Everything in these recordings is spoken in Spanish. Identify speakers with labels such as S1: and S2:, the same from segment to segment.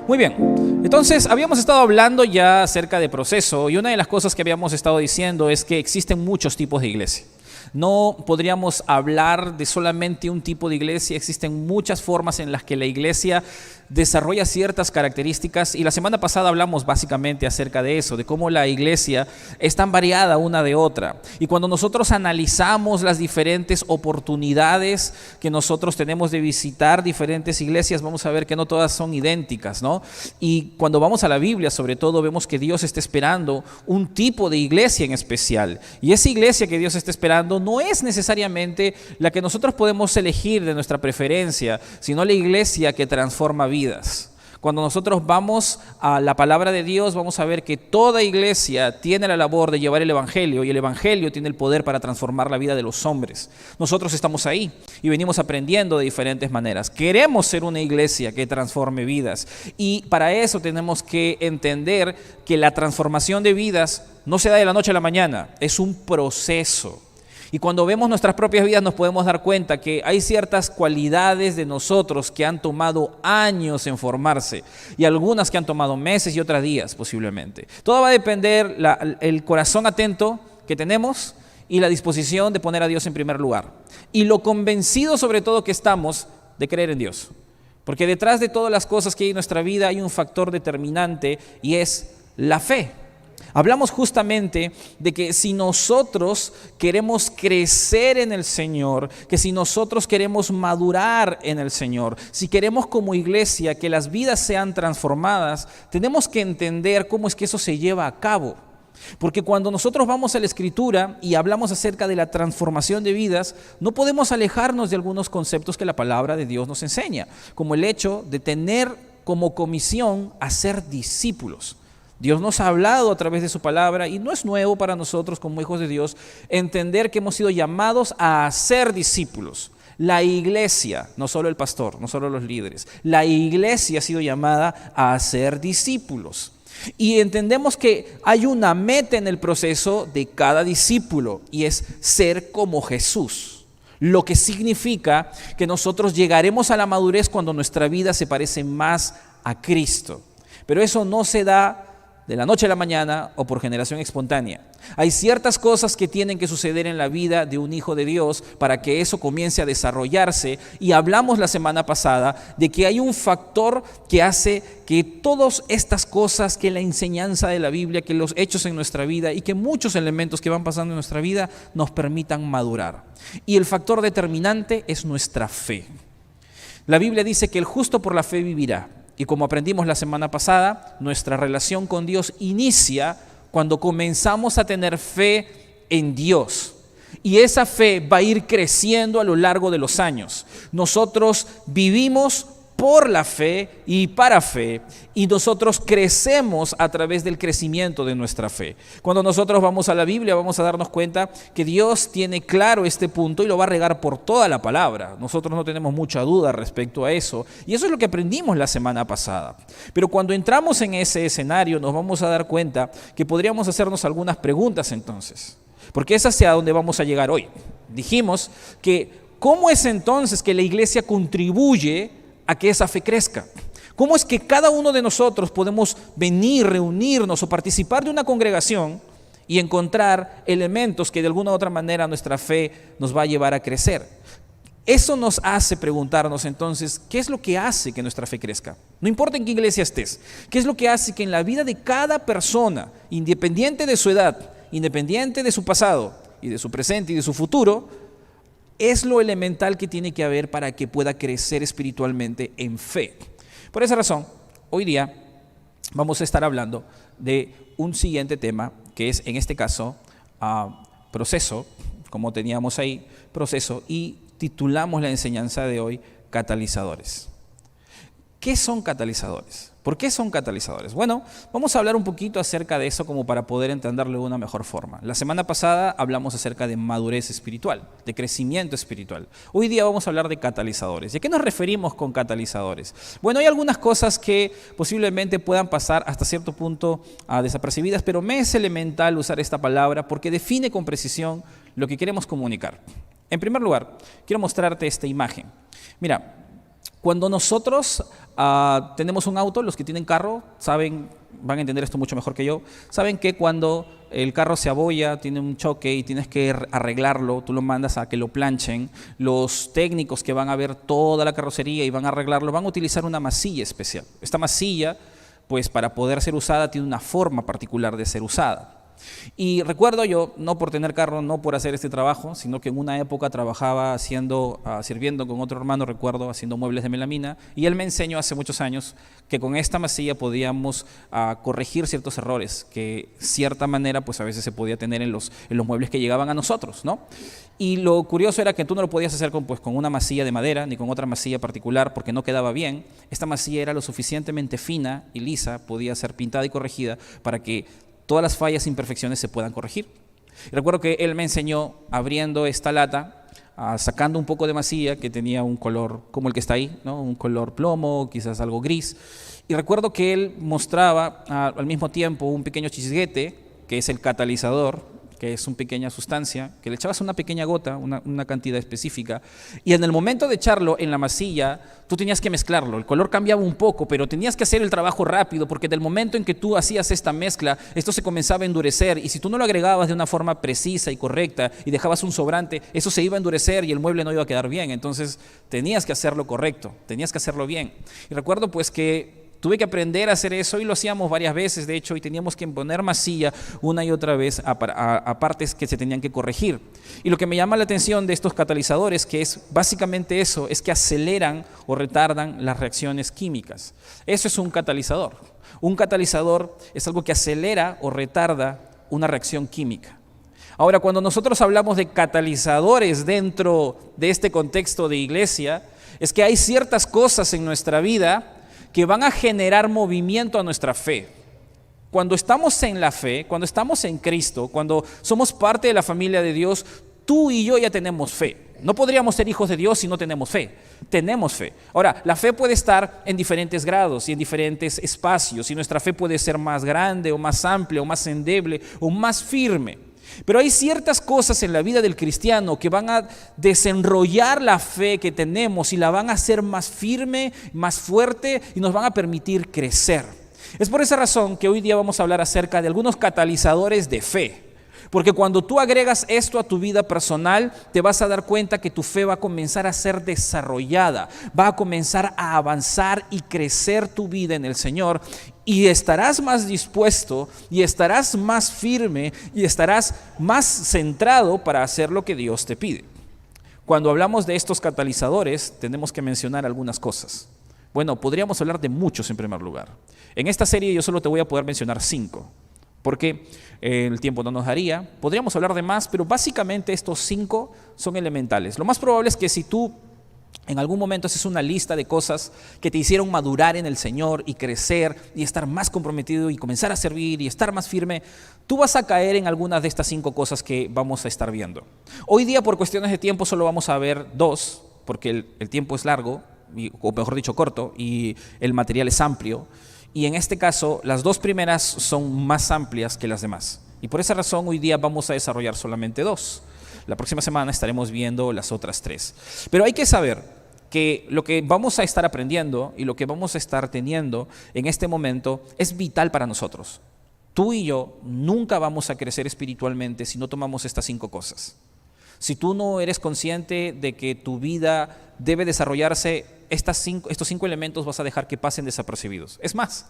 S1: Muy bien, entonces habíamos estado hablando ya acerca de proceso y una de las cosas que habíamos estado diciendo es que existen muchos tipos de iglesia. No podríamos hablar de solamente un tipo de iglesia, existen muchas formas en las que la iglesia desarrolla ciertas características y la semana pasada hablamos básicamente acerca de eso, de cómo la iglesia es tan variada una de otra. Y cuando nosotros analizamos las diferentes oportunidades que nosotros tenemos de visitar diferentes iglesias, vamos a ver que no todas son idénticas, ¿no? Y cuando vamos a la Biblia, sobre todo, vemos que Dios está esperando un tipo de iglesia en especial. Y esa iglesia que Dios está esperando no es necesariamente la que nosotros podemos elegir de nuestra preferencia, sino la iglesia que transforma vidas. Cuando nosotros vamos a la palabra de Dios, vamos a ver que toda iglesia tiene la labor de llevar el evangelio y el evangelio tiene el poder para transformar la vida de los hombres. Nosotros estamos ahí y venimos aprendiendo de diferentes maneras. Queremos ser una iglesia que transforme vidas y para eso tenemos que entender que la transformación de vidas no se da de la noche a la mañana, es un proceso. Y cuando vemos nuestras propias vidas nos podemos dar cuenta que hay ciertas cualidades de nosotros que han tomado años en formarse y algunas que han tomado meses y otras días posiblemente. Todo va a depender el corazón atento que tenemos y la disposición de poner a Dios en primer lugar. Y lo convencido sobre todo que estamos de creer en Dios. Porque detrás de todas las cosas que hay en nuestra vida hay un factor determinante y es la fe. Hablamos justamente de que si nosotros queremos crecer en el Señor, que si nosotros queremos madurar en el Señor, si queremos como iglesia que las vidas sean transformadas, tenemos que entender cómo es que eso se lleva a cabo. Porque cuando nosotros vamos a la Escritura y hablamos acerca de la transformación de vidas, no podemos alejarnos de algunos conceptos que la palabra de Dios nos enseña, como el hecho de tener como comisión a ser discípulos. Dios nos ha hablado a través de su palabra y no es nuevo para nosotros como hijos de Dios entender que hemos sido llamados a ser discípulos. La iglesia, no solo el pastor, no solo los líderes, la iglesia ha sido llamada a ser discípulos. Y entendemos que hay una meta en el proceso de cada discípulo y es ser como Jesús. Lo que significa que nosotros llegaremos a la madurez cuando nuestra vida se parece más a Cristo. Pero eso no se da de la noche a la mañana o por generación espontánea. Hay ciertas cosas que tienen que suceder en la vida de un hijo de Dios para que eso comience a desarrollarse y hablamos la semana pasada de que hay un factor que hace que todas estas cosas, que la enseñanza de la Biblia, que los hechos en nuestra vida y que muchos elementos que van pasando en nuestra vida nos permitan madurar. Y el factor determinante es nuestra fe. La Biblia dice que el justo por la fe vivirá. Y como aprendimos la semana pasada, nuestra relación con Dios inicia cuando comenzamos a tener fe en Dios. Y esa fe va a ir creciendo a lo largo de los años. Nosotros vivimos por la fe y para fe, y nosotros crecemos a través del crecimiento de nuestra fe. Cuando nosotros vamos a la Biblia vamos a darnos cuenta que Dios tiene claro este punto y lo va a regar por toda la palabra. Nosotros no tenemos mucha duda respecto a eso, y eso es lo que aprendimos la semana pasada. Pero cuando entramos en ese escenario nos vamos a dar cuenta que podríamos hacernos algunas preguntas entonces, porque es hacia donde vamos a llegar hoy. Dijimos que ¿cómo es entonces que la iglesia contribuye a que esa fe crezca? ¿Cómo es que cada uno de nosotros podemos venir, reunirnos o participar de una congregación y encontrar elementos que de alguna u otra manera nuestra fe nos va a llevar a crecer? Eso nos hace preguntarnos entonces, ¿qué es lo que hace que nuestra fe crezca? No importa en qué iglesia estés, ¿qué es lo que hace que en la vida de cada persona, independiente de su edad, independiente de su pasado y de su presente y de su futuro, es lo elemental que tiene que haber para que pueda crecer espiritualmente en fe? Por esa razón, hoy día vamos a estar hablando de un siguiente tema, que es en este caso proceso, como teníamos ahí, proceso, y titulamos la enseñanza de hoy catalizadores. ¿Qué son catalizadores? ¿Por qué son catalizadores? Bueno, vamos a hablar un poquito acerca de eso como para poder entenderlo de una mejor forma. La semana pasada hablamos acerca de madurez espiritual, de crecimiento espiritual. Hoy día vamos a hablar de catalizadores. ¿Y a qué nos referimos con catalizadores? Bueno, hay algunas cosas que posiblemente puedan pasar hasta cierto punto desapercibidas, pero me es elemental usar esta palabra porque define con precisión lo que queremos comunicar. En primer lugar, quiero mostrarte esta imagen. Mira, Cuando nosotros tenemos un auto, los que tienen carro saben, van a entender esto mucho mejor que yo, saben que cuando el carro se abolla, tiene un choque y tienes que arreglarlo, tú lo mandas a que lo planchen, los técnicos que van a ver toda la carrocería y van a arreglarlo, van a utilizar una masilla especial. Esta masilla, pues para poder ser usada, tiene una forma particular de ser usada. Y recuerdo yo, no por tener carro, no por hacer este trabajo, sino que en una época trabajaba sirviendo con otro hermano, recuerdo, haciendo muebles de melamina, y él me enseñó hace muchos años que con esta masilla podíamos corregir ciertos errores que cierta manera pues a veces se podía tener en los muebles que llegaban a nosotros, ¿no? Y lo curioso era que tú no lo podías hacer con una masilla de madera ni con otra masilla particular porque no quedaba bien. Esta masilla era lo suficientemente fina y lisa, podía ser pintada y corregida para que todas las fallas e imperfecciones se puedan corregir. Y recuerdo que él me enseñó abriendo esta lata, sacando un poco de masilla que tenía un color como el que está ahí, ¿no? Un color plomo, quizás algo gris. Y recuerdo que él mostraba al mismo tiempo un pequeño chisguete, que es el catalizador, que es una pequeña sustancia, que le echabas una pequeña gota, una cantidad específica, y en el momento de echarlo en la masilla, tú tenías que mezclarlo. El color cambiaba un poco, pero tenías que hacer el trabajo rápido, porque del momento en que tú hacías esta mezcla, esto se comenzaba a endurecer, y si tú no lo agregabas de una forma precisa y correcta, y dejabas un sobrante, eso se iba a endurecer y el mueble no iba a quedar bien. Entonces tenías que hacerlo correcto, tenías que hacerlo bien. Y recuerdo pues que tuve que aprender a hacer eso y lo hacíamos varias veces, de hecho, y teníamos que poner masilla una y otra vez a partes que se tenían que corregir. Y lo que me llama la atención de estos catalizadores, que es básicamente eso, es que aceleran o retardan las reacciones químicas. Eso es un catalizador. Un catalizador es algo que acelera o retarda una reacción química. Ahora, cuando nosotros hablamos de catalizadores dentro de este contexto de iglesia, es que hay ciertas cosas en nuestra vida que van a generar movimiento a nuestra fe. Cuando estamos en la fe, cuando estamos en Cristo, cuando somos parte de la familia de Dios, tú y yo ya tenemos fe. No podríamos ser hijos de Dios si no tenemos fe. Tenemos fe. Ahora, la fe puede estar en diferentes grados y en diferentes espacios, y nuestra fe puede ser más grande o más amplia o más endeble o más firme. Pero hay ciertas cosas en la vida del cristiano que van a desenrollar la fe que tenemos y la van a hacer más firme, más fuerte y nos van a permitir crecer. Es por esa razón que hoy día vamos a hablar acerca de algunos catalizadores de fe. Porque cuando tú agregas esto a tu vida personal, te vas a dar cuenta que tu fe va a comenzar a ser desarrollada, va a comenzar a avanzar y crecer tu vida en el Señor, y estarás más dispuesto y estarás más firme y estarás más centrado para hacer lo que Dios te pide. Cuando hablamos de estos catalizadores, tenemos que mencionar algunas cosas. Bueno, podríamos hablar de muchos en primer lugar. En esta serie yo solo te voy a poder mencionar 5. Porque el tiempo no nos daría. Podríamos hablar de más, pero básicamente estos 5 son elementales. Lo más probable es que si tú en algún momento haces una lista de cosas que te hicieron madurar en el Señor y crecer y estar más comprometido y comenzar a servir y estar más firme, tú vas a caer en algunas de estas 5 cosas que vamos a estar viendo. Hoy día, por cuestiones de tiempo, solo vamos a ver 2, porque el tiempo es largo, o mejor dicho corto, y el material es amplio. Y en este caso, las 2 primeras son más amplias que las demás. Y por esa razón, hoy día vamos a desarrollar solamente 2. La próxima semana estaremos viendo las otras 3. Pero hay que saber que lo que vamos a estar aprendiendo y lo que vamos a estar teniendo en este momento es vital para nosotros. Tú y yo nunca vamos a crecer espiritualmente si no tomamos estas 5 cosas. Si tú no eres consciente de que tu vida debe desarrollarse, estos 5 elementos vas a dejar que pasen desapercibidos. Es más,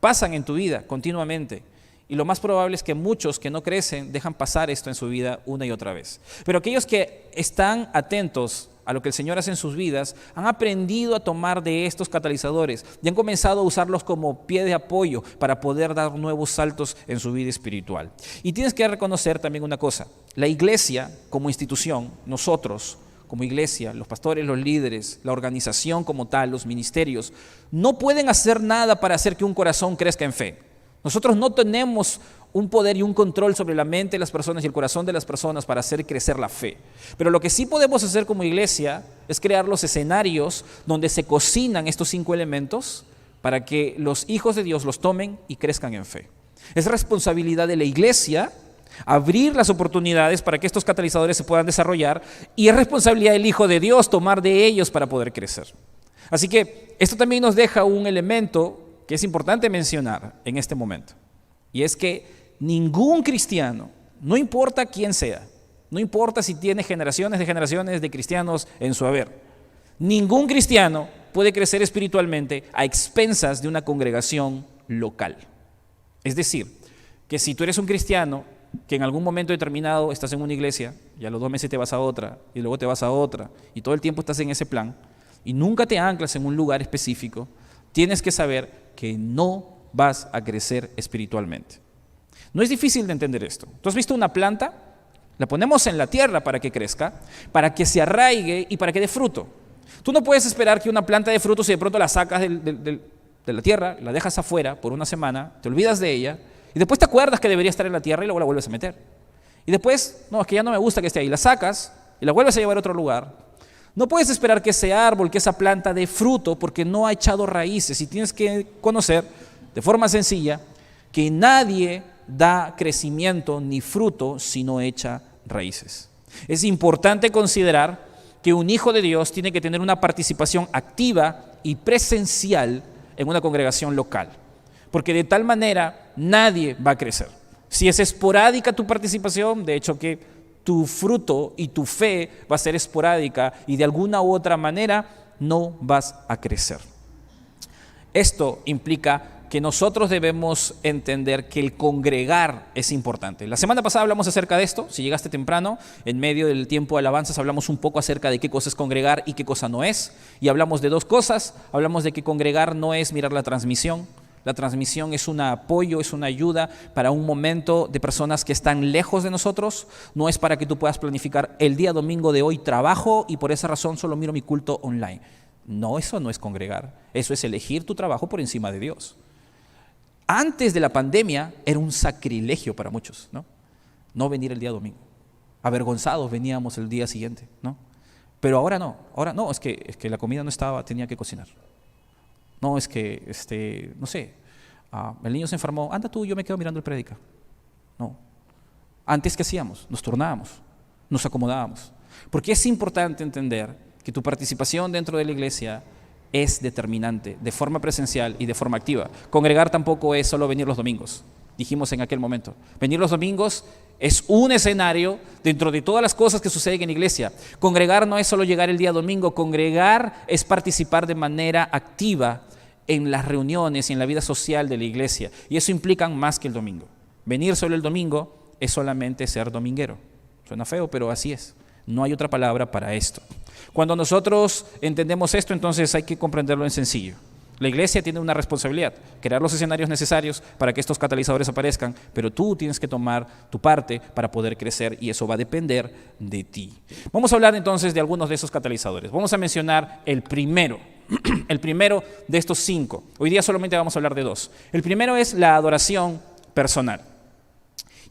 S1: pasan en tu vida continuamente. Y lo más probable es que muchos que no crecen dejan pasar esto en su vida una y otra vez. Pero aquellos que están atentos a lo que el Señor hace en sus vidas, han aprendido a tomar de estos catalizadores y han comenzado a usarlos como pie de apoyo para poder dar nuevos saltos en su vida espiritual. Y tienes que reconocer también una cosa: la iglesia como institución, nosotros como iglesia, los pastores, los líderes, la organización como tal, los ministerios, no pueden hacer nada para hacer que un corazón crezca en fe. Nosotros no tenemos un poder y un control sobre la mente de las personas y el corazón de las personas para hacer crecer la fe. Pero lo que sí podemos hacer como iglesia es crear los escenarios donde se cocinan estos 5 elementos para que los hijos de Dios los tomen y crezcan en fe. Es responsabilidad de la iglesia abrir las oportunidades para que estos catalizadores se puedan desarrollar, y es responsabilidad del Hijo de Dios tomar de ellos para poder crecer. Así que esto también nos deja un elemento que es importante mencionar en este momento. Y es que ningún cristiano, no importa quién sea, no importa si tiene generaciones de cristianos en su haber, ningún cristiano puede crecer espiritualmente a expensas de una congregación local. Es decir, que si tú eres un cristiano que en algún momento determinado estás en una iglesia y a los 2 meses te vas a otra y luego te vas a otra y todo el tiempo estás en ese plan y nunca te anclas en un lugar específico, tienes que saber que no vas a crecer espiritualmente. No es difícil de entender esto. ¿Tú has visto una planta? La ponemos en la tierra para que crezca, para que se arraigue y para que dé fruto. Tú no puedes esperar que una planta dé fruto si de pronto la sacas de la tierra, la dejas afuera por una semana, te olvidas de ella y después te acuerdas que debería estar en la tierra y luego la vuelves a meter. Y después, no, es que ya no me gusta que esté ahí, la sacas y la vuelves a llevar a otro lugar. No puedes esperar que ese árbol, que esa planta dé fruto porque no ha echado raíces, y tienes que conocer de forma sencilla que nadie da crecimiento ni fruto si no echa raíces. Es importante considerar que un hijo de Dios tiene que tener una participación activa y presencial en una congregación local, porque de tal manera nadie va a crecer. Si es esporádica tu participación, de hecho que tu fruto y tu fe va a ser esporádica y de alguna u otra manera no vas a crecer. Esto implica que nosotros debemos entender que el congregar es importante. La semana pasada hablamos acerca de esto. Si llegaste temprano, en medio del tiempo de alabanzas hablamos un poco acerca de qué cosa es congregar y qué cosa no es. Y hablamos de 2 cosas. Hablamos de que congregar no es mirar la transmisión. La transmisión es un apoyo, es una ayuda para un momento de personas que están lejos de nosotros. No es para que tú puedas planificar el día domingo de hoy trabajo y por esa razón solo miro mi culto online. No, eso no es congregar. Eso es elegir tu trabajo por encima de Dios. Antes de la pandemia era un sacrilegio para muchos, no venir el día domingo. Avergonzados veníamos el día siguiente, Pero ahora no, es que la comida no estaba, tenía que cocinar. No, es que, no sé, el niño se enfermó, anda tú, yo me quedo mirando el prédica. No. Antes, ¿qué hacíamos? Nos turnábamos, nos acomodábamos. Porque es importante entender que tu participación dentro de la iglesia es determinante, de forma presencial y de forma activa. Congregar tampoco es solo venir los domingos, dijimos en aquel momento. Venir los domingos es un escenario dentro de todas las cosas que suceden en la iglesia. Congregar no es solo llegar el día domingo, congregar es participar de manera activa en las reuniones y en la vida social de la iglesia. Y eso implica más que el domingo. Venir solo el domingo es solamente ser dominguero. Suena feo, pero así es. No hay otra palabra para esto. Cuando nosotros entendemos esto, entonces hay que comprenderlo en sencillo. La iglesia tiene una responsabilidad, crear los escenarios necesarios para que estos catalizadores aparezcan, pero tú tienes que tomar tu parte para poder crecer y eso va a depender de ti. Vamos a hablar entonces de algunos de esos catalizadores. Vamos a mencionar el primero de estos 5. Hoy día solamente vamos a hablar de 2. El primero es la adoración personal.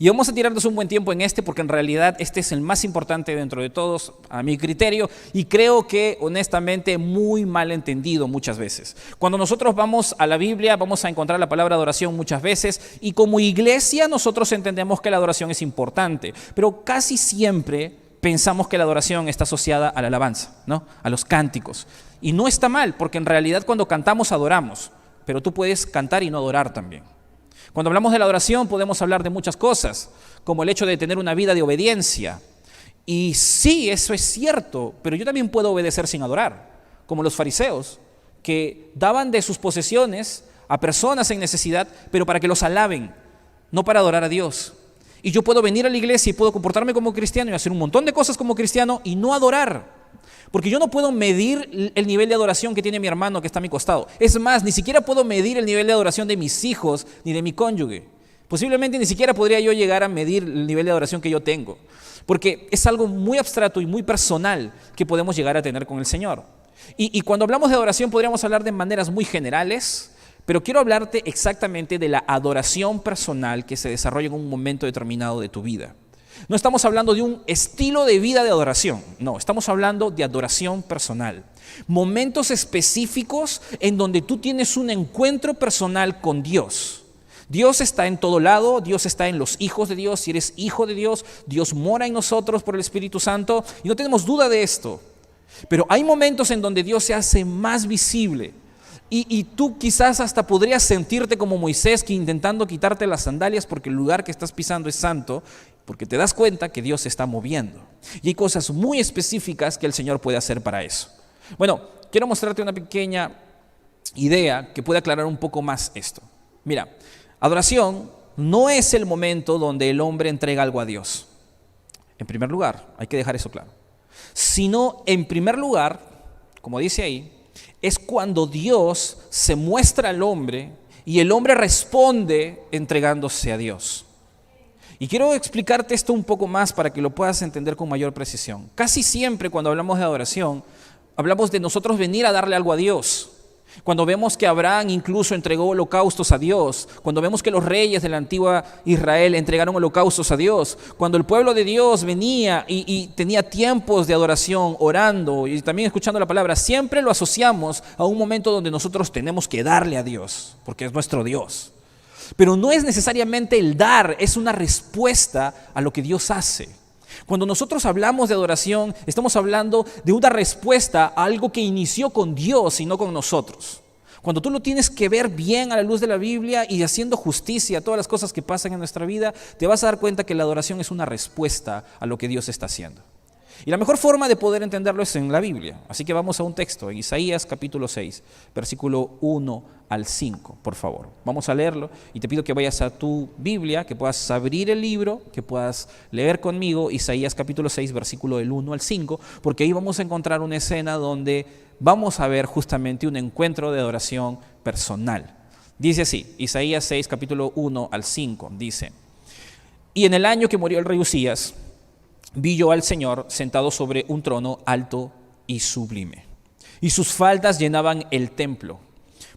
S1: Y vamos a tirarnos un buen tiempo en porque en realidad este es el más importante dentro de todos, a mi criterio, y creo que honestamente muy mal entendido muchas veces. Cuando nosotros vamos a la Biblia vamos a encontrar la palabra adoración muchas veces y como iglesia nosotros entendemos que la adoración es importante, pero casi siempre pensamos que la adoración está asociada a la alabanza, a los cánticos. Y no está mal, porque en realidad cuando cantamos adoramos, pero tú puedes cantar y no adorar también. Cuando hablamos de la adoración podemos hablar de muchas cosas, como el hecho de tener una vida de obediencia. Y sí, eso es cierto, pero yo también puedo obedecer sin adorar, como los fariseos, que daban de sus posesiones a personas en necesidad, pero para que los alaben, no para adorar a Dios. Y yo puedo venir a la iglesia y puedo comportarme como cristiano y hacer un montón de cosas como cristiano y no adorar. Porque yo no puedo medir el nivel de adoración que tiene mi hermano que está a mi costado. Es más, ni siquiera puedo medir el nivel de adoración de mis hijos ni de mi cónyuge. Posiblemente ni siquiera podría yo llegar a medir el nivel de adoración que yo tengo. Porque es algo muy abstracto y muy personal que podemos llegar a tener con el Señor. Y cuando hablamos de adoración podríamos hablar de maneras muy generales, pero quiero hablarte exactamente de la adoración personal que se desarrolla en un momento determinado de tu vida. No estamos hablando de un estilo de vida de adoración, no, estamos hablando de adoración personal. Momentos específicos en donde tú tienes un encuentro personal con Dios. Dios está en todo lado, Dios está en los hijos de Dios, si eres hijo de Dios, Dios mora en nosotros por el Espíritu Santo y no tenemos duda de esto. Pero hay momentos en donde Dios se hace más visible. Y tú quizás hasta podrías sentirte como Moisés, que intentando quitarte las sandalias porque el lugar que estás pisando es santo, porque te das cuenta que Dios se está moviendo. Y hay cosas muy específicas que el Señor puede hacer para eso. Bueno, quiero mostrarte una pequeña idea que puede aclarar un poco más esto. Mira, adoración no es el momento donde el hombre entrega algo a Dios. En primer lugar, hay que dejar eso claro. Sino, en primer lugar, como dice ahí, es cuando Dios se muestra al hombre y el hombre responde entregándose a Dios. Y quiero explicarte esto un poco más para que lo puedas entender con mayor precisión. Casi siempre cuando hablamos de adoración, hablamos de nosotros venir a darle algo a Dios. Cuando vemos que Abraham incluso entregó holocaustos a Dios, cuando vemos que los reyes de la antigua Israel entregaron holocaustos a Dios, cuando el pueblo de Dios venía y tenía tiempos de adoración, orando y también escuchando la palabra, siempre lo asociamos a un momento donde nosotros tenemos que darle a Dios, porque es nuestro Dios. Pero no es necesariamente el dar, es una respuesta a lo que Dios hace. Cuando nosotros hablamos de adoración, estamos hablando de una respuesta a algo que inició con Dios y no con nosotros. Cuando tú lo tienes que ver bien a la luz de la Biblia y haciendo justicia a todas las cosas que pasan en nuestra vida, te vas a dar cuenta que la adoración es una respuesta a lo que Dios está haciendo. Y la mejor forma de poder entenderlo es en la Biblia. Así que vamos a un texto, en Isaías capítulo 6, versículo 1 al 5, por favor. Vamos a leerlo y te pido que vayas a tu Biblia, que puedas abrir el libro, que puedas leer conmigo Isaías capítulo 6, versículo del 1 al 5, porque ahí vamos a encontrar una escena donde vamos a ver justamente un encuentro de adoración personal. Dice así, Isaías 6, capítulo 1 al 5, dice: Y en el año que murió el rey Usías, vi yo al Señor sentado sobre un trono alto y sublime, y sus faldas llenaban el templo.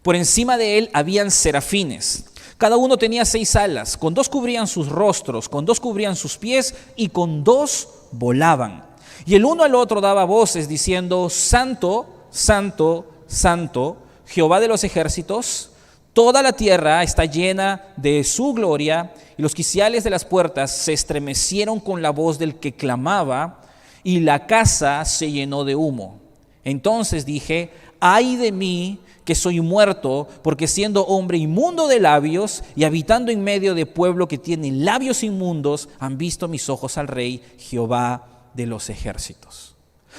S1: Por encima de él habían serafines, cada uno tenía 6 alas, con 2 cubrían sus rostros, con 2 cubrían sus pies, y con 2 volaban. Y el uno al otro daba voces diciendo: Santo, Santo, Santo, Jehová de los ejércitos, toda la tierra está llena de su gloria. Y los quiciales de las puertas se estremecieron con la voz del que clamaba, y la casa se llenó de humo. Entonces dije: ay de mí, que soy muerto, porque siendo hombre inmundo de labios y habitando en medio de pueblo que tiene labios inmundos, han visto mis ojos al Rey, Jehová de los ejércitos.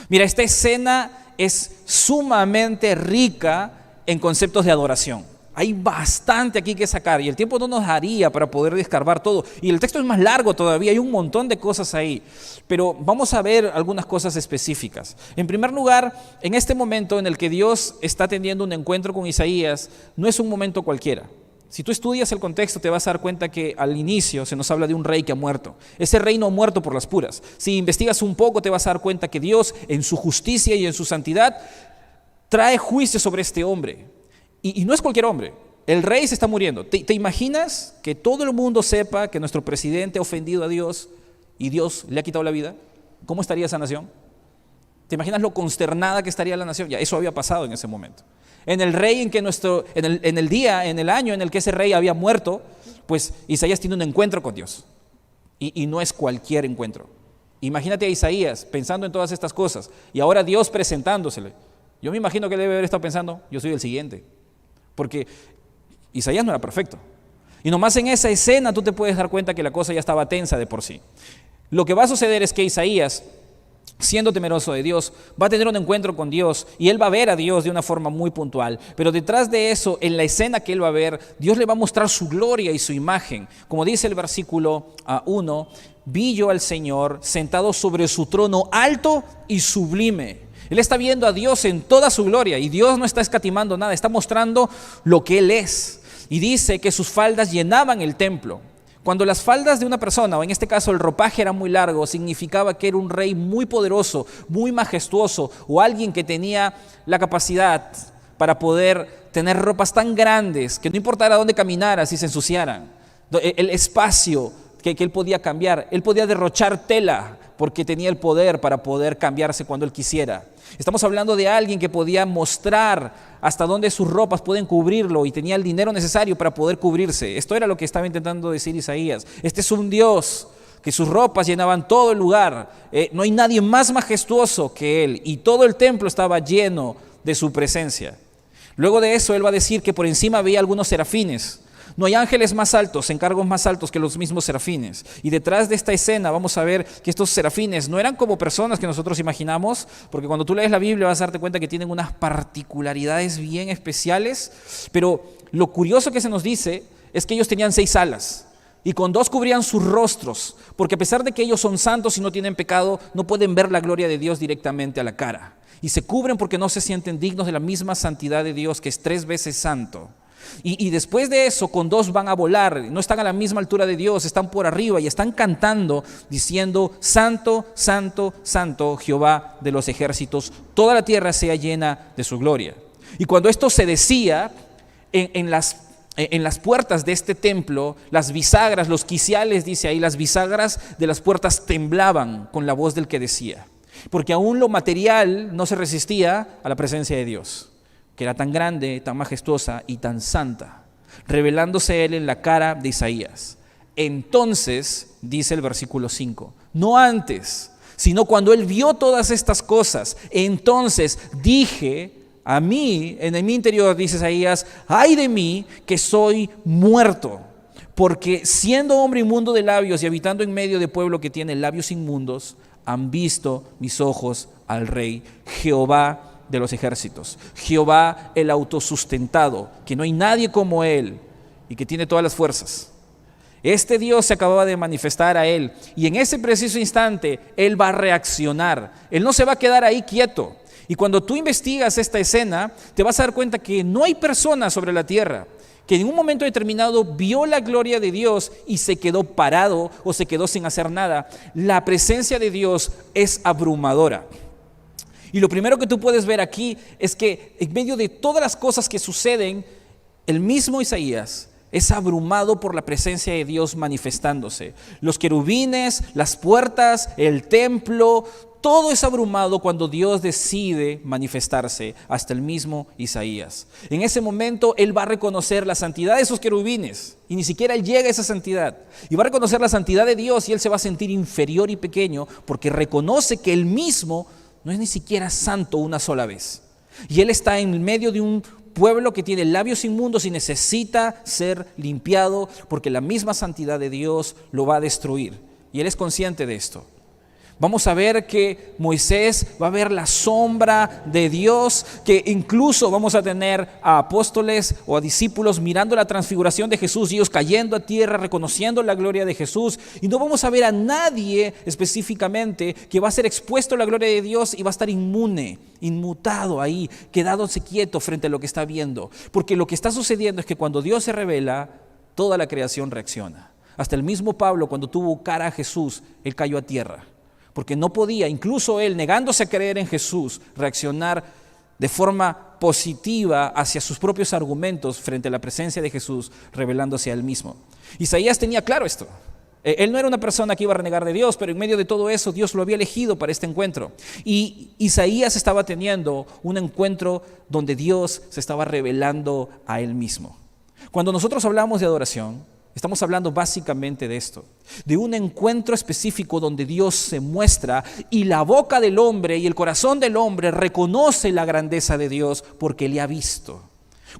S1: Mira, esta escena es sumamente rica en conceptos de adoración. Hay bastante aquí que sacar y el tiempo no nos daría para poder descarbar todo. Y el texto es más largo todavía, hay un montón de cosas ahí. Pero vamos a ver algunas cosas específicas. En primer lugar, en este momento en el que Dios está teniendo un encuentro con Isaías, no es un momento cualquiera. Si tú estudias el contexto te vas a dar cuenta que al inicio se nos habla de un rey que ha muerto. Ese rey no ha muerto por las puras. Si investigas un poco te vas a dar cuenta que Dios en su justicia y en su santidad trae juicio sobre este hombre. Y no es cualquier hombre, el rey se está muriendo. ¿Te imaginas que todo el mundo sepa que nuestro presidente ha ofendido a Dios y Dios le ha quitado la vida? ¿Cómo estaría esa nación? ¿Te imaginas lo consternada que estaría la nación? Ya, eso había pasado en ese momento. En el rey en que en el día, en el año en el que ese rey había muerto, pues Isaías tiene un encuentro con Dios. Y no es cualquier encuentro. Imagínate a Isaías pensando en todas estas cosas y ahora Dios presentándosele. Yo me imagino que debe haber estado pensando: yo soy el siguiente. Porque Isaías no era perfecto. Y nomás en esa escena tú te puedes dar cuenta que la cosa ya estaba tensa de por sí. Lo que va a suceder es que Isaías, siendo temeroso de Dios, va a tener un encuentro con Dios y él va a ver a Dios de una forma muy puntual. Pero detrás de eso, en la escena que él va a ver, Dios le va a mostrar su gloria y su imagen. Como dice el versículo 1, vi yo al Señor sentado sobre su trono alto y sublime. Él está viendo a Dios en toda su gloria y Dios no está escatimando nada, está mostrando lo que Él es. Y dice que sus faldas llenaban el templo. Cuando las faldas de una persona, o en este caso el ropaje era muy largo, significaba que era un rey muy poderoso, muy majestuoso, o alguien que tenía la capacidad para poder tener ropas tan grandes que no importara dónde caminara si se ensuciaran. El espacio que él podía cambiar, él podía derrochar tela porque tenía el poder para poder cambiarse cuando él quisiera. Estamos hablando de alguien que podía mostrar hasta dónde sus ropas pueden cubrirlo y tenía el dinero necesario para poder cubrirse. Esto era lo que estaba intentando decir Isaías. Este es un Dios que sus ropas llenaban todo el lugar. No hay nadie más majestuoso que Él, y todo el templo estaba lleno de su presencia. Luego de eso, Él va a decir que por encima había algunos serafines. No hay ángeles más altos, encargos más altos que los mismos serafines. Y detrás de esta escena vamos a ver que estos serafines no eran como personas que nosotros imaginamos, porque cuando tú lees la Biblia vas a darte cuenta que tienen unas particularidades bien especiales, pero lo curioso que se nos dice es que ellos tenían 6 alas y con 2 cubrían sus rostros, porque a pesar de que ellos son santos y no tienen pecado, no pueden ver la gloria de Dios directamente a la cara. Y se cubren porque no se sienten dignos de la misma santidad de Dios, que es 3 veces santo. Y después de eso, con 2 van a volar, no están a la misma altura de Dios, están por arriba y están cantando, diciendo: Santo, Santo, Santo, Jehová de los ejércitos, toda la tierra sea llena de su gloria. Y cuando esto se decía, en las puertas de este templo, las bisagras, los quiciales, dice ahí, las bisagras de las puertas temblaban con la voz del que decía, porque aún lo material no se resistía a la presencia de Dios, que era tan grande, tan majestuosa y tan santa, revelándose Él en la cara de Isaías. Entonces, dice el versículo 5, no antes, sino cuando Él vio todas estas cosas, entonces dije a mí, en mi interior, dice Isaías: ay de mí que soy muerto, porque siendo hombre inmundo de labios y habitando en medio de pueblo que tiene labios inmundos, han visto mis ojos al Rey, Jehová de los ejércitos, Jehová el autosustentado, que no hay nadie como Él y que tiene todas las fuerzas. Este Dios se acababa de manifestar a Él, y en ese preciso instante Él va a reaccionar. Él no se va a quedar ahí quieto. Y cuando tú investigas esta escena, te vas a dar cuenta que no hay persona sobre la tierra que en un momento determinado vio la gloria de Dios y se quedó parado o se quedó sin hacer nada. La presencia de Dios es abrumadora. Y lo primero que tú puedes ver aquí es que en medio de todas las cosas que suceden, el mismo Isaías es abrumado por la presencia de Dios manifestándose. Los querubines, las puertas, el templo, todo es abrumado cuando Dios decide manifestarse, hasta el mismo Isaías. En ese momento Él va a reconocer la santidad de esos querubines, y ni siquiera Él llega a esa santidad. Y va a reconocer la santidad de Dios, y Él se va a sentir inferior y pequeño, porque reconoce que Él mismo no es ni siquiera santo una sola vez. Y Él está en medio de un pueblo que tiene labios inmundos y necesita ser limpiado, porque la misma santidad de Dios lo va a destruir. Y Él es consciente de esto. Vamos a ver que Moisés va a ver la sombra de Dios, que incluso vamos a tener a apóstoles o a discípulos mirando la transfiguración de Jesús y ellos cayendo a tierra, reconociendo la gloria de Jesús. Y no vamos a ver a nadie específicamente que va a ser expuesto a la gloria de Dios y va a estar inmune, inmutado ahí, quedándose quieto frente a lo que está viendo. Porque lo que está sucediendo es que cuando Dios se revela, toda la creación reacciona. Hasta el mismo Pablo, cuando tuvo cara a Jesús, él cayó a tierra, porque no podía, incluso él, negándose a creer en Jesús, reaccionar de forma positiva hacia sus propios argumentos frente a la presencia de Jesús, revelándose a él mismo. Isaías tenía claro esto. Él no era una persona que iba a renegar de Dios, pero en medio de todo eso Dios lo había elegido para este encuentro. Y Isaías estaba teniendo un encuentro donde Dios se estaba revelando a él mismo. Cuando nosotros hablamos de adoración, estamos hablando básicamente de esto, de un encuentro específico donde Dios se muestra y la boca del hombre y el corazón del hombre reconoce la grandeza de Dios porque le ha visto.